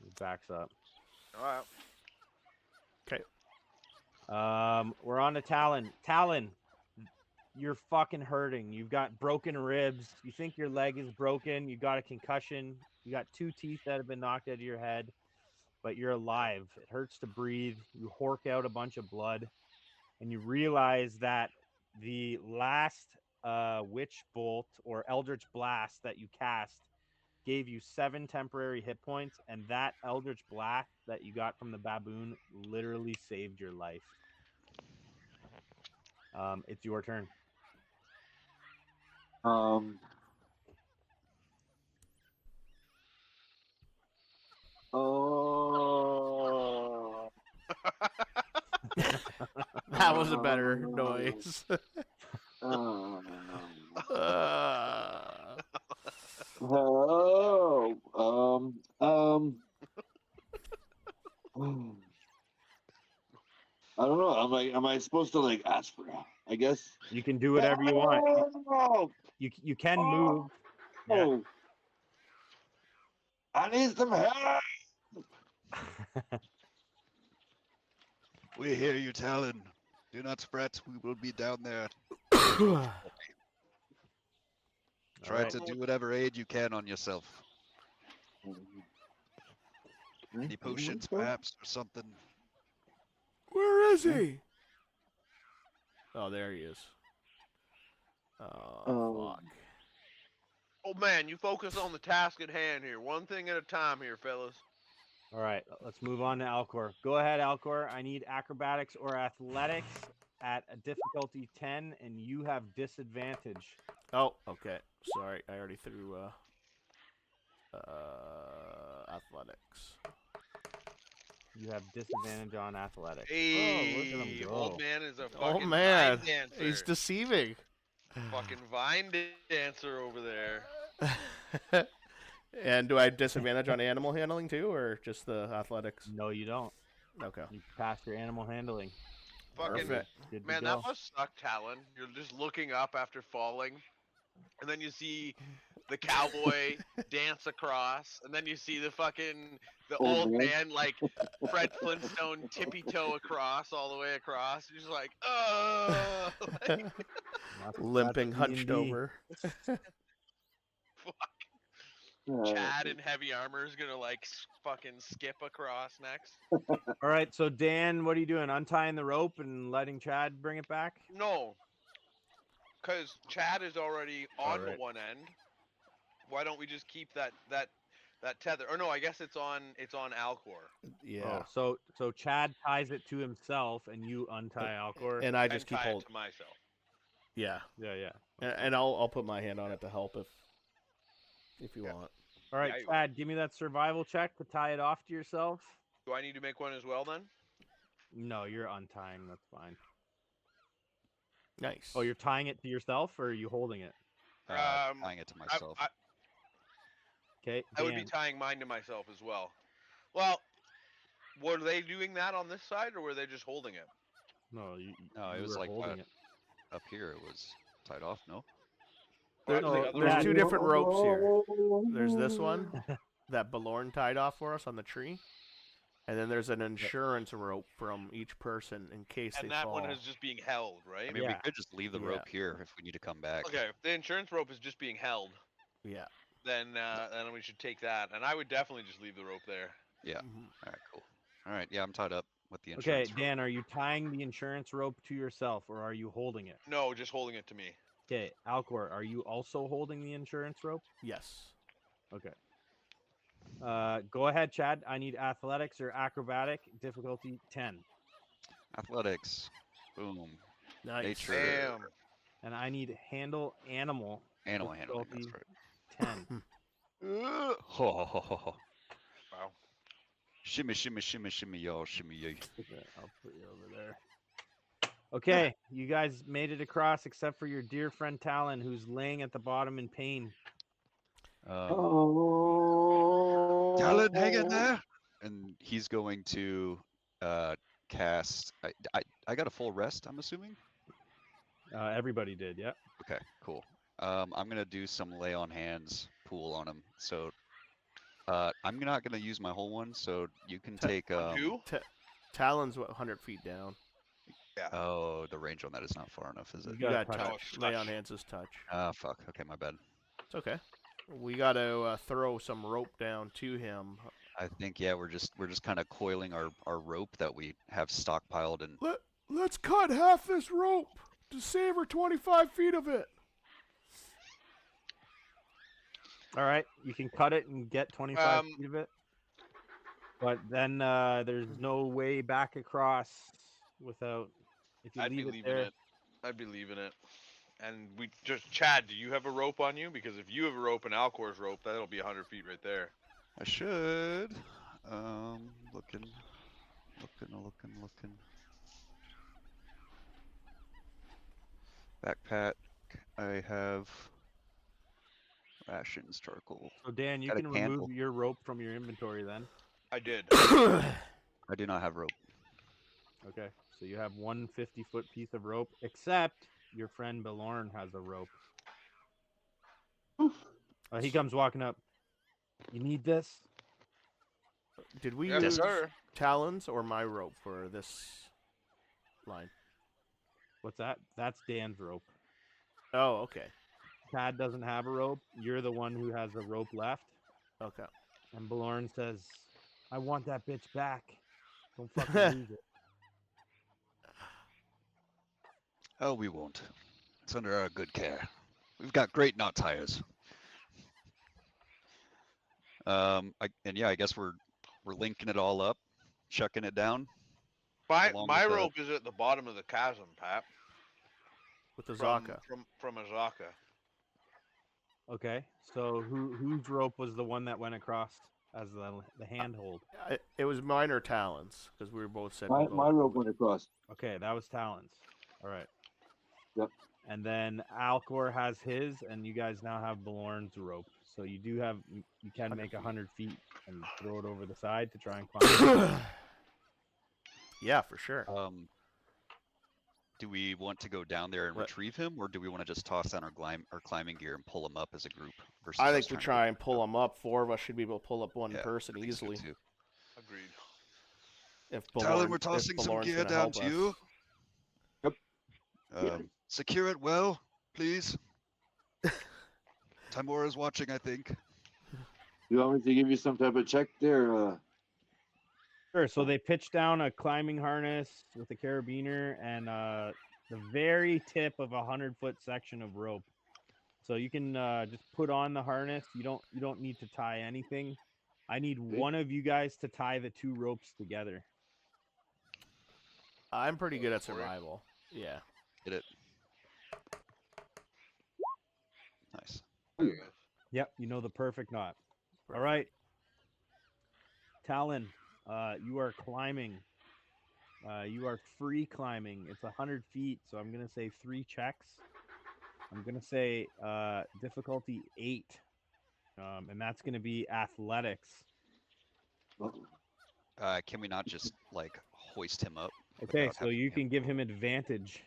He backs up. All right. We're on to Talon. Talon, you're fucking hurting. You've got broken ribs. You think your leg is broken. You got a concussion. You got 2 teeth that have been knocked out of your head, but you're alive. It hurts to breathe. You hork out a bunch of blood, and you realize that the last witch bolt or eldritch blast that you cast gave you 7 temporary hit points, and that eldritch blast that you got from the baboon literally saved your life. It's your turn. Um. Oh. That was a better noise. Oh. uh, Oh. I don't know. Am I supposed to like ask for help? I guess. You can do whatever you want. Oh. You can move. Yeah. Oh. I need some help. We hear you, Talon. Do not fret. We will be down there. Try Alright. to do whatever aid you can on yourself. Any potions, perhaps, or something. where is he? Oh, there he is. Oh, fuck. Oh man, you focus on the task at hand here. One thing at a time here, fellas. All right, let's move on to Alcor. Go ahead, Alcor. I need acrobatics or athletics at a difficulty 10, and you have disadvantage. Oh, okay. Sorry, I already threw athletics. You have disadvantage on athletics. Hey, Oh, look at him go. old man is a Oh fucking man, vine dancer. he's deceiving. Fucking vine dancer over there. And do I have disadvantage on animal handling too, or just the athletics? No, you don't. Okay. You passed your animal handling. Fucking Perfect. Good to man, go. that must suck, Talon. You're just looking up after falling, and then you see the cowboy dance across, and then you see the old man like Fred Flintstone tippy toe across all the way across. You're just like, oh, Limping, that's hunched D&D. over. Chad in heavy armor is gonna like fucking skip across next. All right, so Dan, what are you doing? Untying the rope and letting Chad bring it back? No, because Chad is already on Alright. one end. Why don't we just keep that tether? Or no, I guess it's on Alcor. Yeah. Oh, so Chad ties it to himself, and you untie Alcor. And I just and keep tie it holding. to myself. Yeah. Yeah. And I'll put my hand on it to help if you Yeah. want. All right, Yeah, Chad, give me that survival check to tie it off to yourself. Do I need to make one as well then? No, you're untying. That's fine. Nice. Oh, you're tying it to yourself, or are you holding it? Tying it to myself. Okay. I would be Dan. tying mine to myself as well. Well, were they doing that on this side, or were they just holding it? No, No, it you was were like holding it. up here. It was tied off. No. There's Chad- two different ropes here. There's this one that Balorn tied off for us on the tree. And then there's an insurance rope from each person in case And they that fall. one is just being held, right? I mean, we Yeah. could just leave the rope here if we need to come back. Okay, if the insurance rope is just being held, Yeah. then we should take that. And I would definitely just leave the rope there. Yeah. Mhm. All right. Cool. All right. Yeah, I'm tied up with the Okay, insurance. rope. Dan, are you tying the insurance rope to yourself, or are you holding it? No, just holding it to me. Okay, Alcor, are you also holding the insurance rope? Yes. Okay. Go ahead, Chad. I need athletics or acrobatic, difficulty 10. Athletics. Boom. Nice. Nature. Damn. And I need handle animal, Animal handling. That's difficulty right. 10. Ugh. Ho, ho, ho, ho, ho. Wow. Shimmy, shimmy, shimmy, shimmy, y'all, shimmy, yay. I'll put you over there. Okay, you guys made it across except for your dear friend Talon, who's laying at the bottom in pain. Oh. Talon, hang in there. And he's going to cast. I got a full rest, I'm assuming. Everybody did, yeah. Okay, cool. I'm gonna do some lay on hands pool on him. So I'm not gonna use my whole one. So you can take. On who? Talon's 100 feet down. Yeah. Oh, the range on that is not far enough, is You it? You got touch. touch. Lay on hands is touch. Ah, fuck. Okay, my bad. It's okay. We got to throw some rope down to him. I think yeah, we're just kind of coiling our rope that we have stockpiled and. Let's cut half this rope to save her 25 feet of it. All right, you can cut it and get 25 Um, feet of it. But then there's no way back across without, if you I'd be leave it leaving there. it. I'd be leaving it. And we just Chad, do you have a rope on you? Because if you have a rope and Alcor's rope, that'll be 100 feet right there. I should. Looking. Backpack. I have rations, charcoal. So Dan, you Got a can candle. remove your rope from your inventory then. I did. I do not have rope. Okay, so you have one 50-foot piece of rope, except your friend Belorn has a rope. He comes walking up. You need this? Did we Yes, use sir. Talons or my rope for this line? What's that? That's Dan's rope. Oh, okay. Chad doesn't have a rope. You're the one who has a rope left. Okay. And Belorn says, I want that bitch back. Don't fucking lose it. Oh, we won't. It's under our good care. We've got great knot tires. I guess we're linking it all up, chucking it down. My Along my with the- rope is at the bottom of the chasm, Pat. With the From, Zaka. from Azaka. Okay, so whose rope was the one that went across as the handhold? It was mine or Talons because we were both said. My rope went across. Okay, that was Talon's. All right. Yep. And then Alcor has his, and you guys now have Belorn's rope. So you do have, you can make 100 feet and throw it over the side to try and climb. Yeah, for sure. Do we want to go down there and What? retrieve him, or do we want to just toss down our climbing gear and pull him up as a group? Versus I us think we trying to try get and pull them up. 4 of us should be able to pull up one Yeah, person I think so easily. too. Agreed. If Talon, we're if tossing some Belorn's gear gonna down help to us. you. Yeah. Secure it well, please. Timora's watching, I think. You want me to give you some type of check there? Sure. So they pitch down a climbing harness with a carabiner and the very tip of a 100-foot section of rope. So you can just put on the harness. You don't need to tie anything. I need one of you guys to tie the 2 ropes together. I'm pretty good at Corey? survival. Yeah. Get it. Nice. There you go. Yep, you know the perfect knot. All Perfect. right. Talon, you are climbing. You are free climbing. It's 100 feet, so I'm going to say 3 checks. I'm going to say difficulty 8, and that's going to be athletics. Can we not just like hoist him up? Okay, without so having you him can give go? him advantage.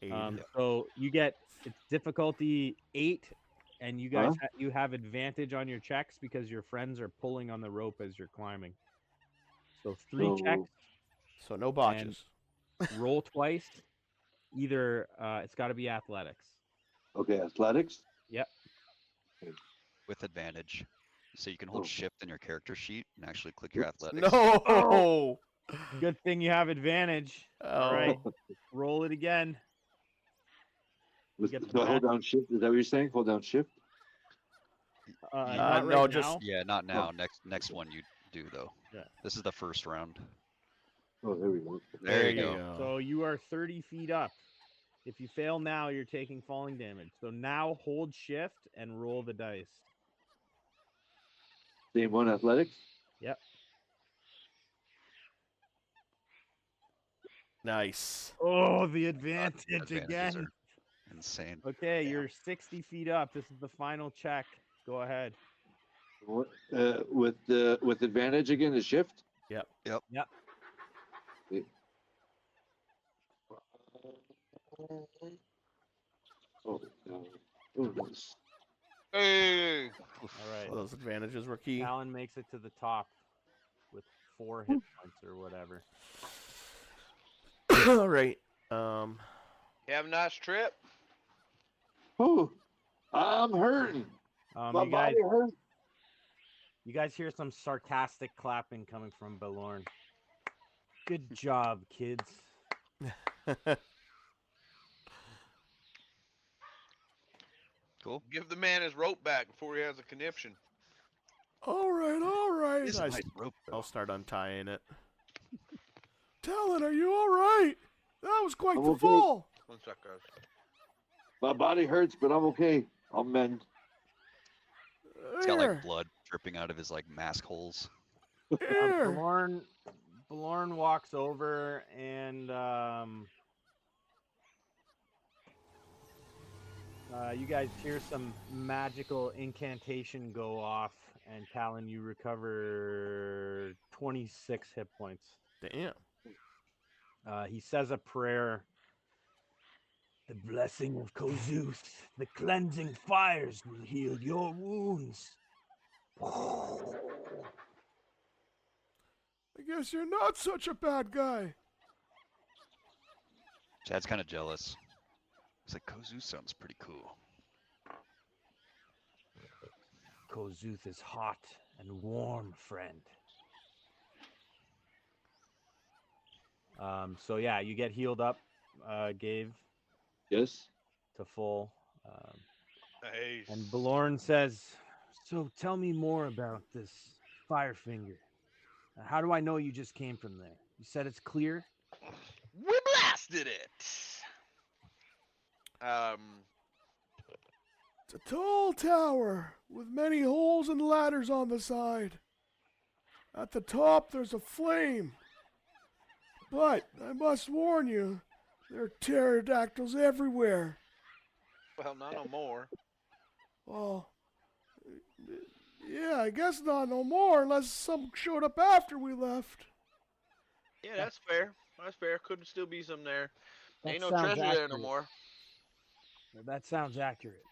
80. So you get it's difficulty 8, and you guys you have advantage on your checks because your friends are pulling on the rope as you're climbing. So 3 checks, So no botches. roll twice. Either it's got to be athletics. Okay, athletics. Yep. With advantage. So you can Oh. hold shift in your character sheet and actually click your athletics. No. Good thing you have advantage. All right, Oh. roll it again. With, get the do I hold back. down shift? Is that what you're saying? Hold down shift. Not no, right just- now. Yeah, not now. Next one you do though. Yeah. This is the first round. Oh, there we go. There you go. So you are 30 feet up. If you fail now, you're taking falling damage. So now hold shift and roll the dice. Same one, athletics. Yep. Nice. Oh, the advantage Advantages again. are insane. Okay, Damn. you're 60 feet up. This is the final check. Go ahead. What, with advantage again, the shift. Yep. Yep. Oh, oh, nice. Hey, All right. Those advantages were key. Alan makes it to the top with 4 hit points or whatever. All right. you have a nice trip. Oh, I'm hurting. My You guys, body hurts. you guys hear some sarcastic clapping coming from Belorn. Good job, kids. Cool. Give the man his rope back before he has a conniption. All right, all right. It's a nice rope. I'll start untying it. Talon, are you all right? That was quite I'm the okay. fall. One sec, guys. My body hurts, but I'm okay. I'll mend. It's got Here, like blood dripping out of his like mask holes. here. Belorn walks over and you guys hear some magical incantation go off, and Talon, you recover 26 hit points. Damn. He says a prayer. The blessing of Kozuth, the cleansing fires will heal your wounds. I guess you're not such a bad guy. Chad's kind of jealous. He's like, Kozu sounds pretty cool. Kozuth is hot and warm, friend. So yeah, you get healed up, Gabe, Yes. to full. Hey. And Belorn says, "So tell me more about this Firefinger. How do I know you just came from there? You said it's clear." We blasted it. It's a tall tower with many holes and ladders on the side. At the top, there's a flame. But I must warn you, there are pterodactyls everywhere. Well, not no more. Well, yeah, I guess not no more unless some showed up after we left. Yeah, that's fair. That's fair. Could still be some there. That Ain't no sounds treasure there no accurate. more. That sounds accurate.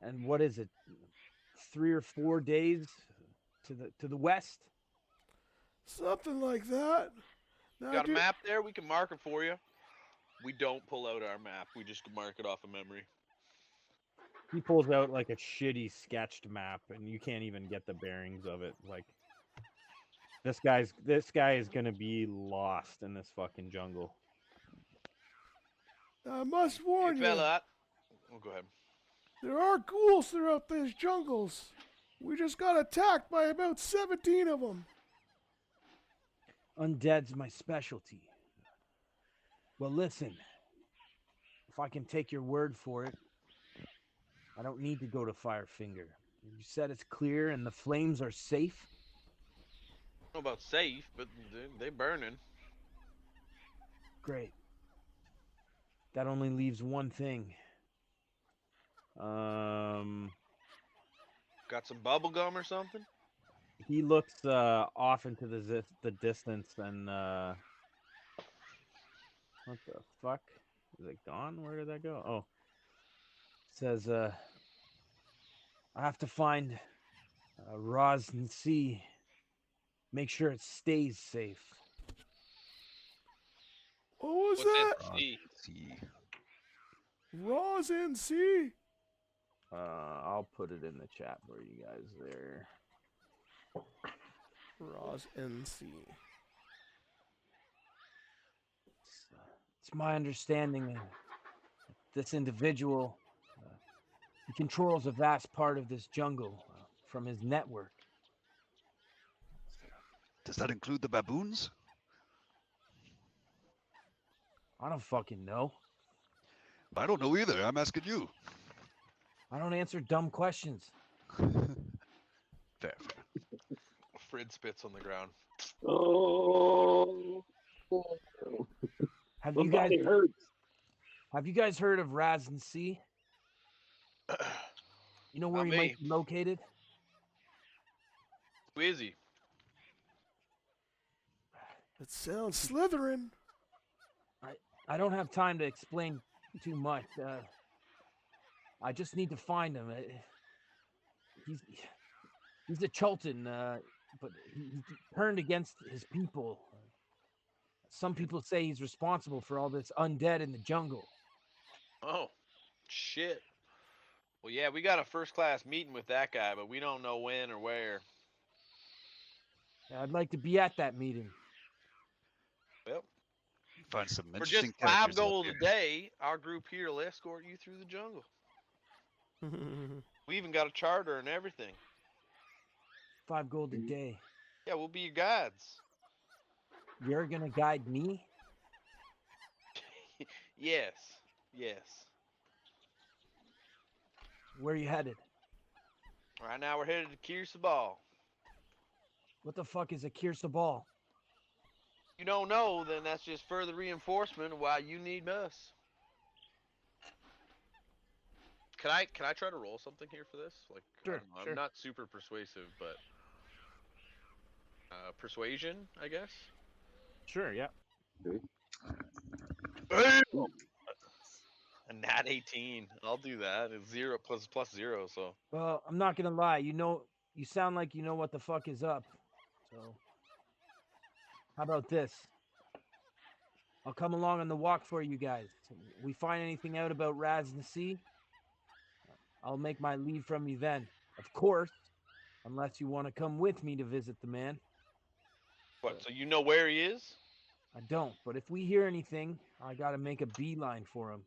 And what is it? 3 or 4 days to the west? Something like that. Now, Got a map there? We can mark it for you. We don't pull out our map. We just mark it off of memory. He pulls out like a shitty sketched map, and you can't even get the bearings of it. Like this guy is gonna be lost in this fucking jungle. I must Hey, warn you, fella. Oh, go ahead. there are ghouls throughout these jungles. We just got attacked by about 17 of them. Undead's my specialty. Well, listen. If I can take your word for it, I don't need to go to Firefinger. You said it's clear and the flames are safe? I don't know about safe, but they burning. Great. That only leaves one thing. Got some bubble gum or something? He looks off into the distance and what the fuck? Is it gone? Where did that go? Oh. It says I have to find Roz and see. Make sure it stays safe. What was What's that? that? See. See. Raws in sea? I'll put it in the chat for you guys there. Raws NC. It's my understanding that this individual He controls a vast part of this jungle from his network. Does that include the baboons? I don't fucking know. I don't know either. I'm asking you. I don't answer dumb questions. Fair. Frid spits on the ground. Oh, Have my you guys body hurts. have you guys heard of Raz and Sea? You know where Not he me. might be located? Who is he? It sounds Slytherin. I don't have time to explain too much. I just need to find him. He's a Chultan, but he turned against his people. Some people say he's responsible for all this undead in the jungle. Oh, shit. Well, yeah, we got a first class meeting with that guy, but we don't know when or where. I'd like to be at that meeting. Well, Find some for just interesting 5 characters out gold here. a day, our group here will escort you through the jungle. We even got a charter and everything. 5 gold a day. Yeah, we'll be your guides. You're gonna guide me? Yes. Yes. Where you headed? Right now we're headed to Kirsabal. What the fuck is a Kirsabal? You don't know, then that's just further reinforcement of why you need us. Can I try to roll something here for this? Like, Sure, I don't know, sure. I'm not super persuasive, but persuasion, I guess. Sure, yeah. A nat 18. I'll do that. It's 0 plus 0, so. Well, I'm not gonna lie. You sound like you know what the fuck is up. So, how about this? I'll come along on the walk for you guys. We find anything out about Raz and Sea? I'll make my leave from you then. Of course, unless you want to come with me to visit the man. What, so you know where he is? I don't, but if we hear anything, I gotta make a beeline for him.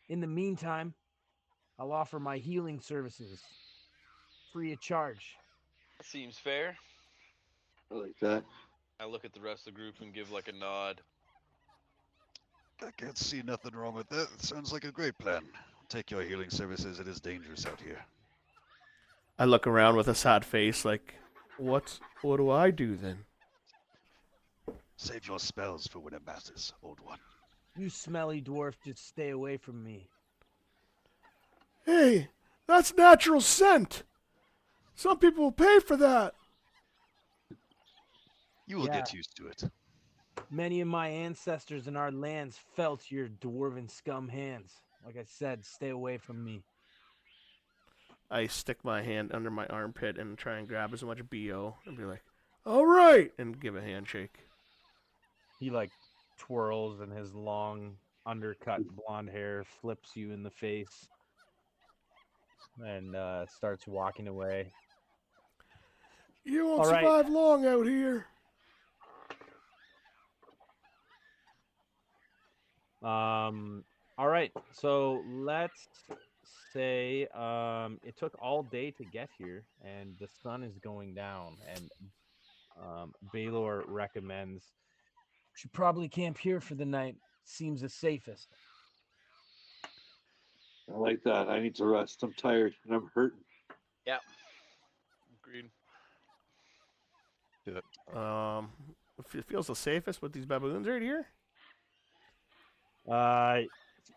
In the meantime, I'll offer my healing services free of charge. That seems fair. I like that. I look at the rest of the group and give like a nod. I can't see nothing wrong with that. It sounds like a great plan. Take your healing services. It is dangerous out here. I look around with a sad face, like, what do I do then? Save your spells for when it matters, old one. You smelly dwarf, just stay away from me. Hey, that's natural scent. Some people will pay for that. You will Yeah. get used to it. Many of my ancestors in our lands felt your dwarven scum hands. Like I said, stay away from me. I stick my hand under my armpit and try and grab as much BO and be like, all right, and give a handshake. He like twirls and his long undercut blonde hair flips you in the face and starts walking away. You won't All right. survive long out here. All right, so let's say it took all day to get here and the sun is going down, and Baylor recommends we should probably camp here for the night. Seems the safest. I like that. I need to rest. I'm tired and I'm hurting. Yeah. Agreed. It feels the safest with these baboons right here.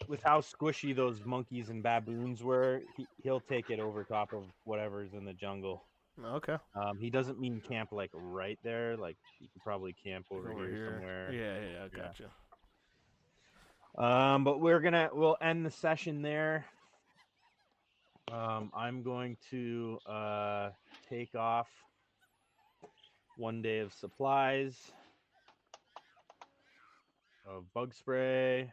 With how squishy those monkeys and baboons were, he'll take it over top of whatever's in the jungle. Okay. He doesn't mean camp like right there. Like you could probably camp over here somewhere. Yeah, gotcha. But we'll end the session there. I'm going to take off 1 day of supplies of bug spray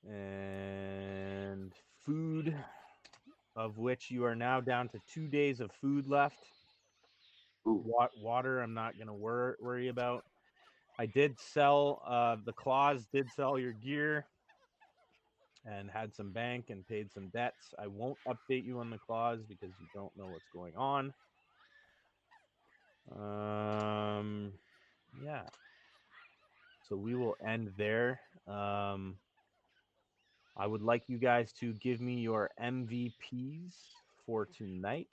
and food, of which you are now down to 2 days of food left. Ooh. Water, I'm not going to worry about. I did sell, the claws did sell your gear. and had some bank and paid some debts. I won't update you on the clause because you don't know what's going on. Yeah. So we will end there. I would like you guys to give me your MVPs for tonight.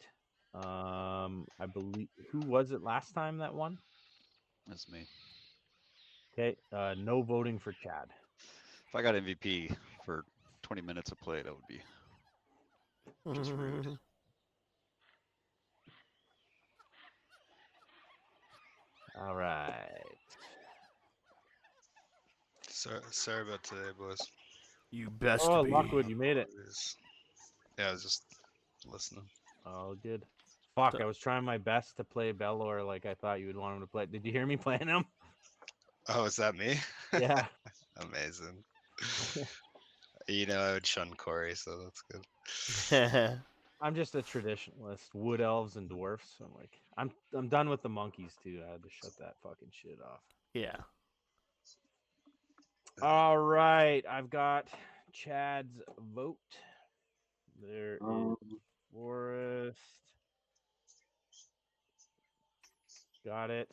I believe who was it last time that won? That's me. Okay, no voting for Chad. If I got MVP for 20 minutes of play, that would be just rude. All right. Sorry about today, boys. You best Oh, be. Lockwood, you made it. Yeah, I was just listening. Oh, good. Fuck, I was trying my best to play Bellor like I thought you would want him to play. Did you hear me playing him? Oh, is that me? Yeah. Amazing. I would shun Corey, so that's good. I'm just a traditionalist. Wood elves and dwarfs. I'm like, I'm done with the monkeys too. I had to shut that fucking shit off. Yeah. All right, I've got Chad's vote. There is Forest. Got it.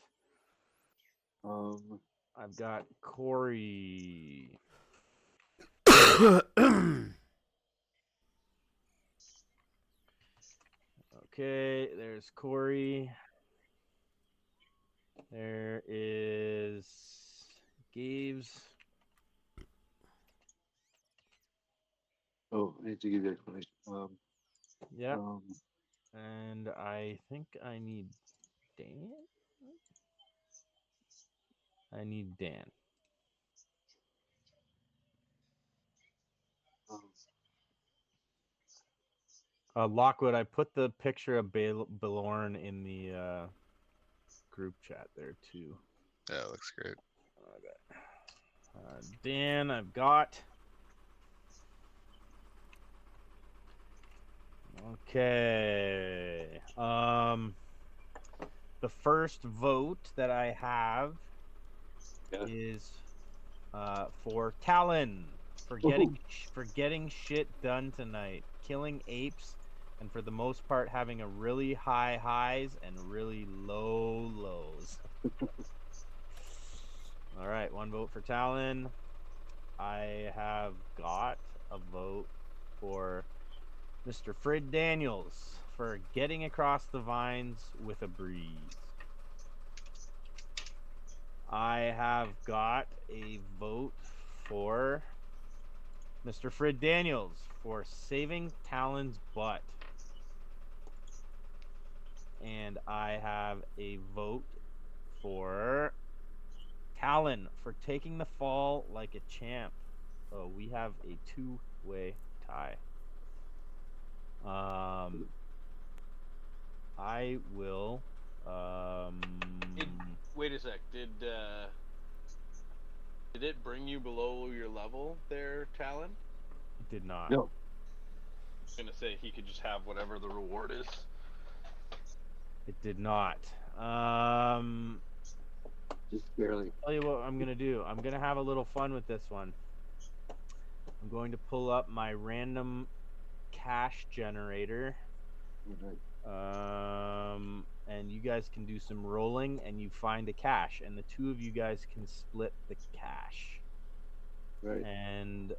I've got Corey. Okay, there's Corey. There is Gaves. Oh, I need to give you an explanation. Yep. And I think I need Dan. I need Dan. Lockwood, I put the picture of Belorn in the group chat there too. Yeah, it looks great. Okay. Dan, I've got. Okay. The first vote that I have is for Talon for getting shit done tonight, killing apes, and for the most part having a really high highs and really low lows. All right, one vote for Talon. I have got a vote for Mr. Frid Daniels for getting across the vines with a breeze. I have got a vote for Mr. Frid Daniels for saving Talon's butt. And I have a vote for Talon for taking the fall like a champ. So we have a two-way tie. I will. Wait a sec. Did it bring you below your level there, Talon? It did not. No. I was gonna say he could just have whatever the reward is. It did not. Just barely. Tell you what I'm gonna do. I'm gonna have a little fun with this one. I'm going to pull up my random cash generator. And you guys can do some rolling and you find a cash, and the two of you guys can split the cash. Right. And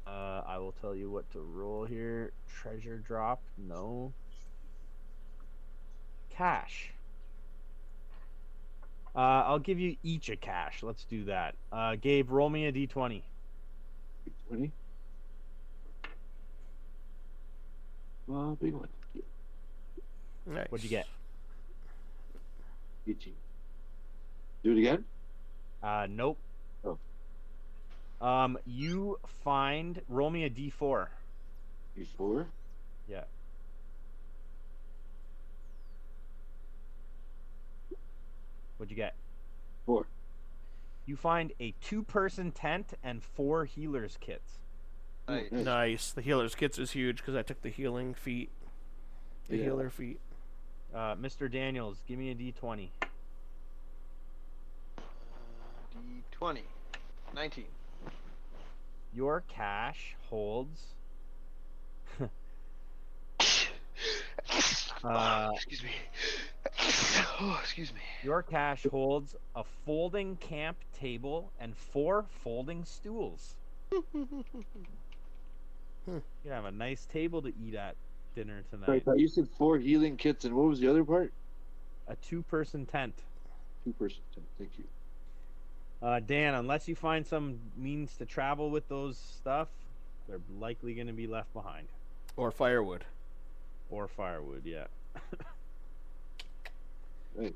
I will tell you what to roll here. Treasure drop, no. Cash. I'll give you each a cash. Let's do that. Gabe, roll me a d20. 20. Big one. Nice. What'd you get? Itchy. Do it again? Nope. Oh. You find. Roll me a d4. D4? Yeah. What'd you get? 4. You find a 2-person tent and 4 healers kits. Nice. Nice. The healer's kits is huge because I took the healing feat. The Yeah. healer feat. Mr. Daniels, give me a d20. D20. 19. Your cache holds Excuse me. Oh, excuse me. your cache holds a folding camp table and 4 folding stools. You can have a nice table to eat at dinner I tonight. thought you said 4 healing kits, and what was the other part? A 2-person tent. 2-person tent. Thank you. Dan, unless you find some means to travel with those stuff, they're likely going to be left behind. Or firewood. Or firewood, yeah. Right.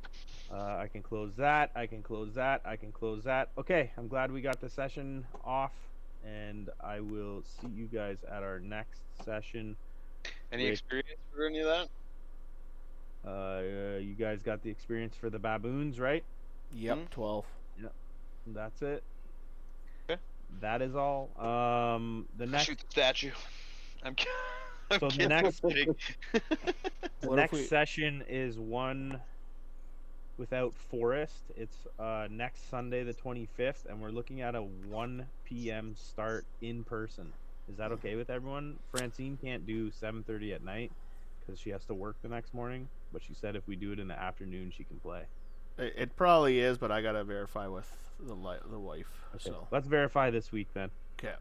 I can close that. I can close that. I can close that. Okay, I'm glad we got the session off, and I will see you guys at our next session. Any With- experience for any of that? You guys got the experience for the baboons, right? Yep, Hmm? 12. That's it. Okay. That is all. The I'll next, shoot the statue. I'm, I'm So the kidding. next- I'm kidding. the What if next we- session is one without Forest. It's next Sunday, the 25th, and we're looking at a 1 p.m. start in person. Is that okay with everyone? Francine can't do 7:30 at night because she has to work the next morning. But she said if we do it in the afternoon, she can play. It probably is, but I gotta verify with the wife. Okay. So Let's verify this week then. okay.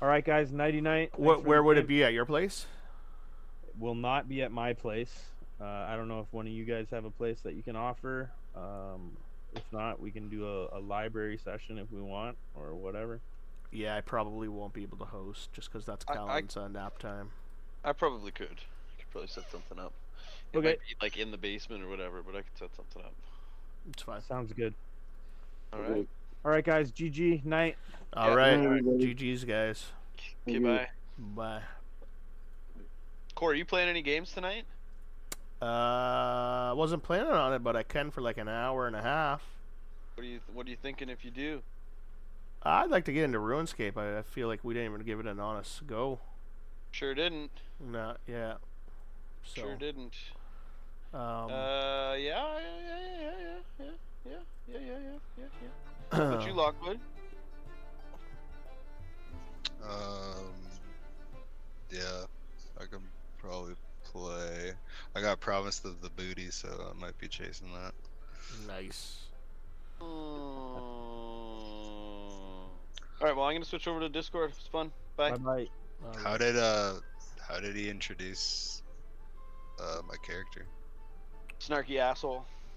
All right, guys. Nighty night. Where would it be at your place? It will not be at my place. I don't know if one of you guys have a place that you can offer. If not, we can do a library session if we want or whatever. Yeah, I probably won't be able to host just because that's I- Callan's nap time. I probably could. I could probably set something up. It Okay. might be like in the basement or whatever, but I could set something up. It's fine. Sounds good. All right. All right, guys. GG. Night. All Yeah. right. All right, everybody. GG's, guys. Okay, you. bye. Bye. Corey, you playing any games tonight? I wasn't planning on it, but I can for like an hour and a half. What are you thinking if you do? I'd like to get into RuneScape. I feel like we didn't even give it an honest go. Sure didn't. Not yeah. So Sure didn't. Yeah. What you, Lockwood? Yeah, I can probably play. I got promised of the booty, so I might be chasing that. Nice. All right. Well, I'm gonna switch over to Discord. It's fun. Bye. Bye. How did he introduce my character? Snarky asshole.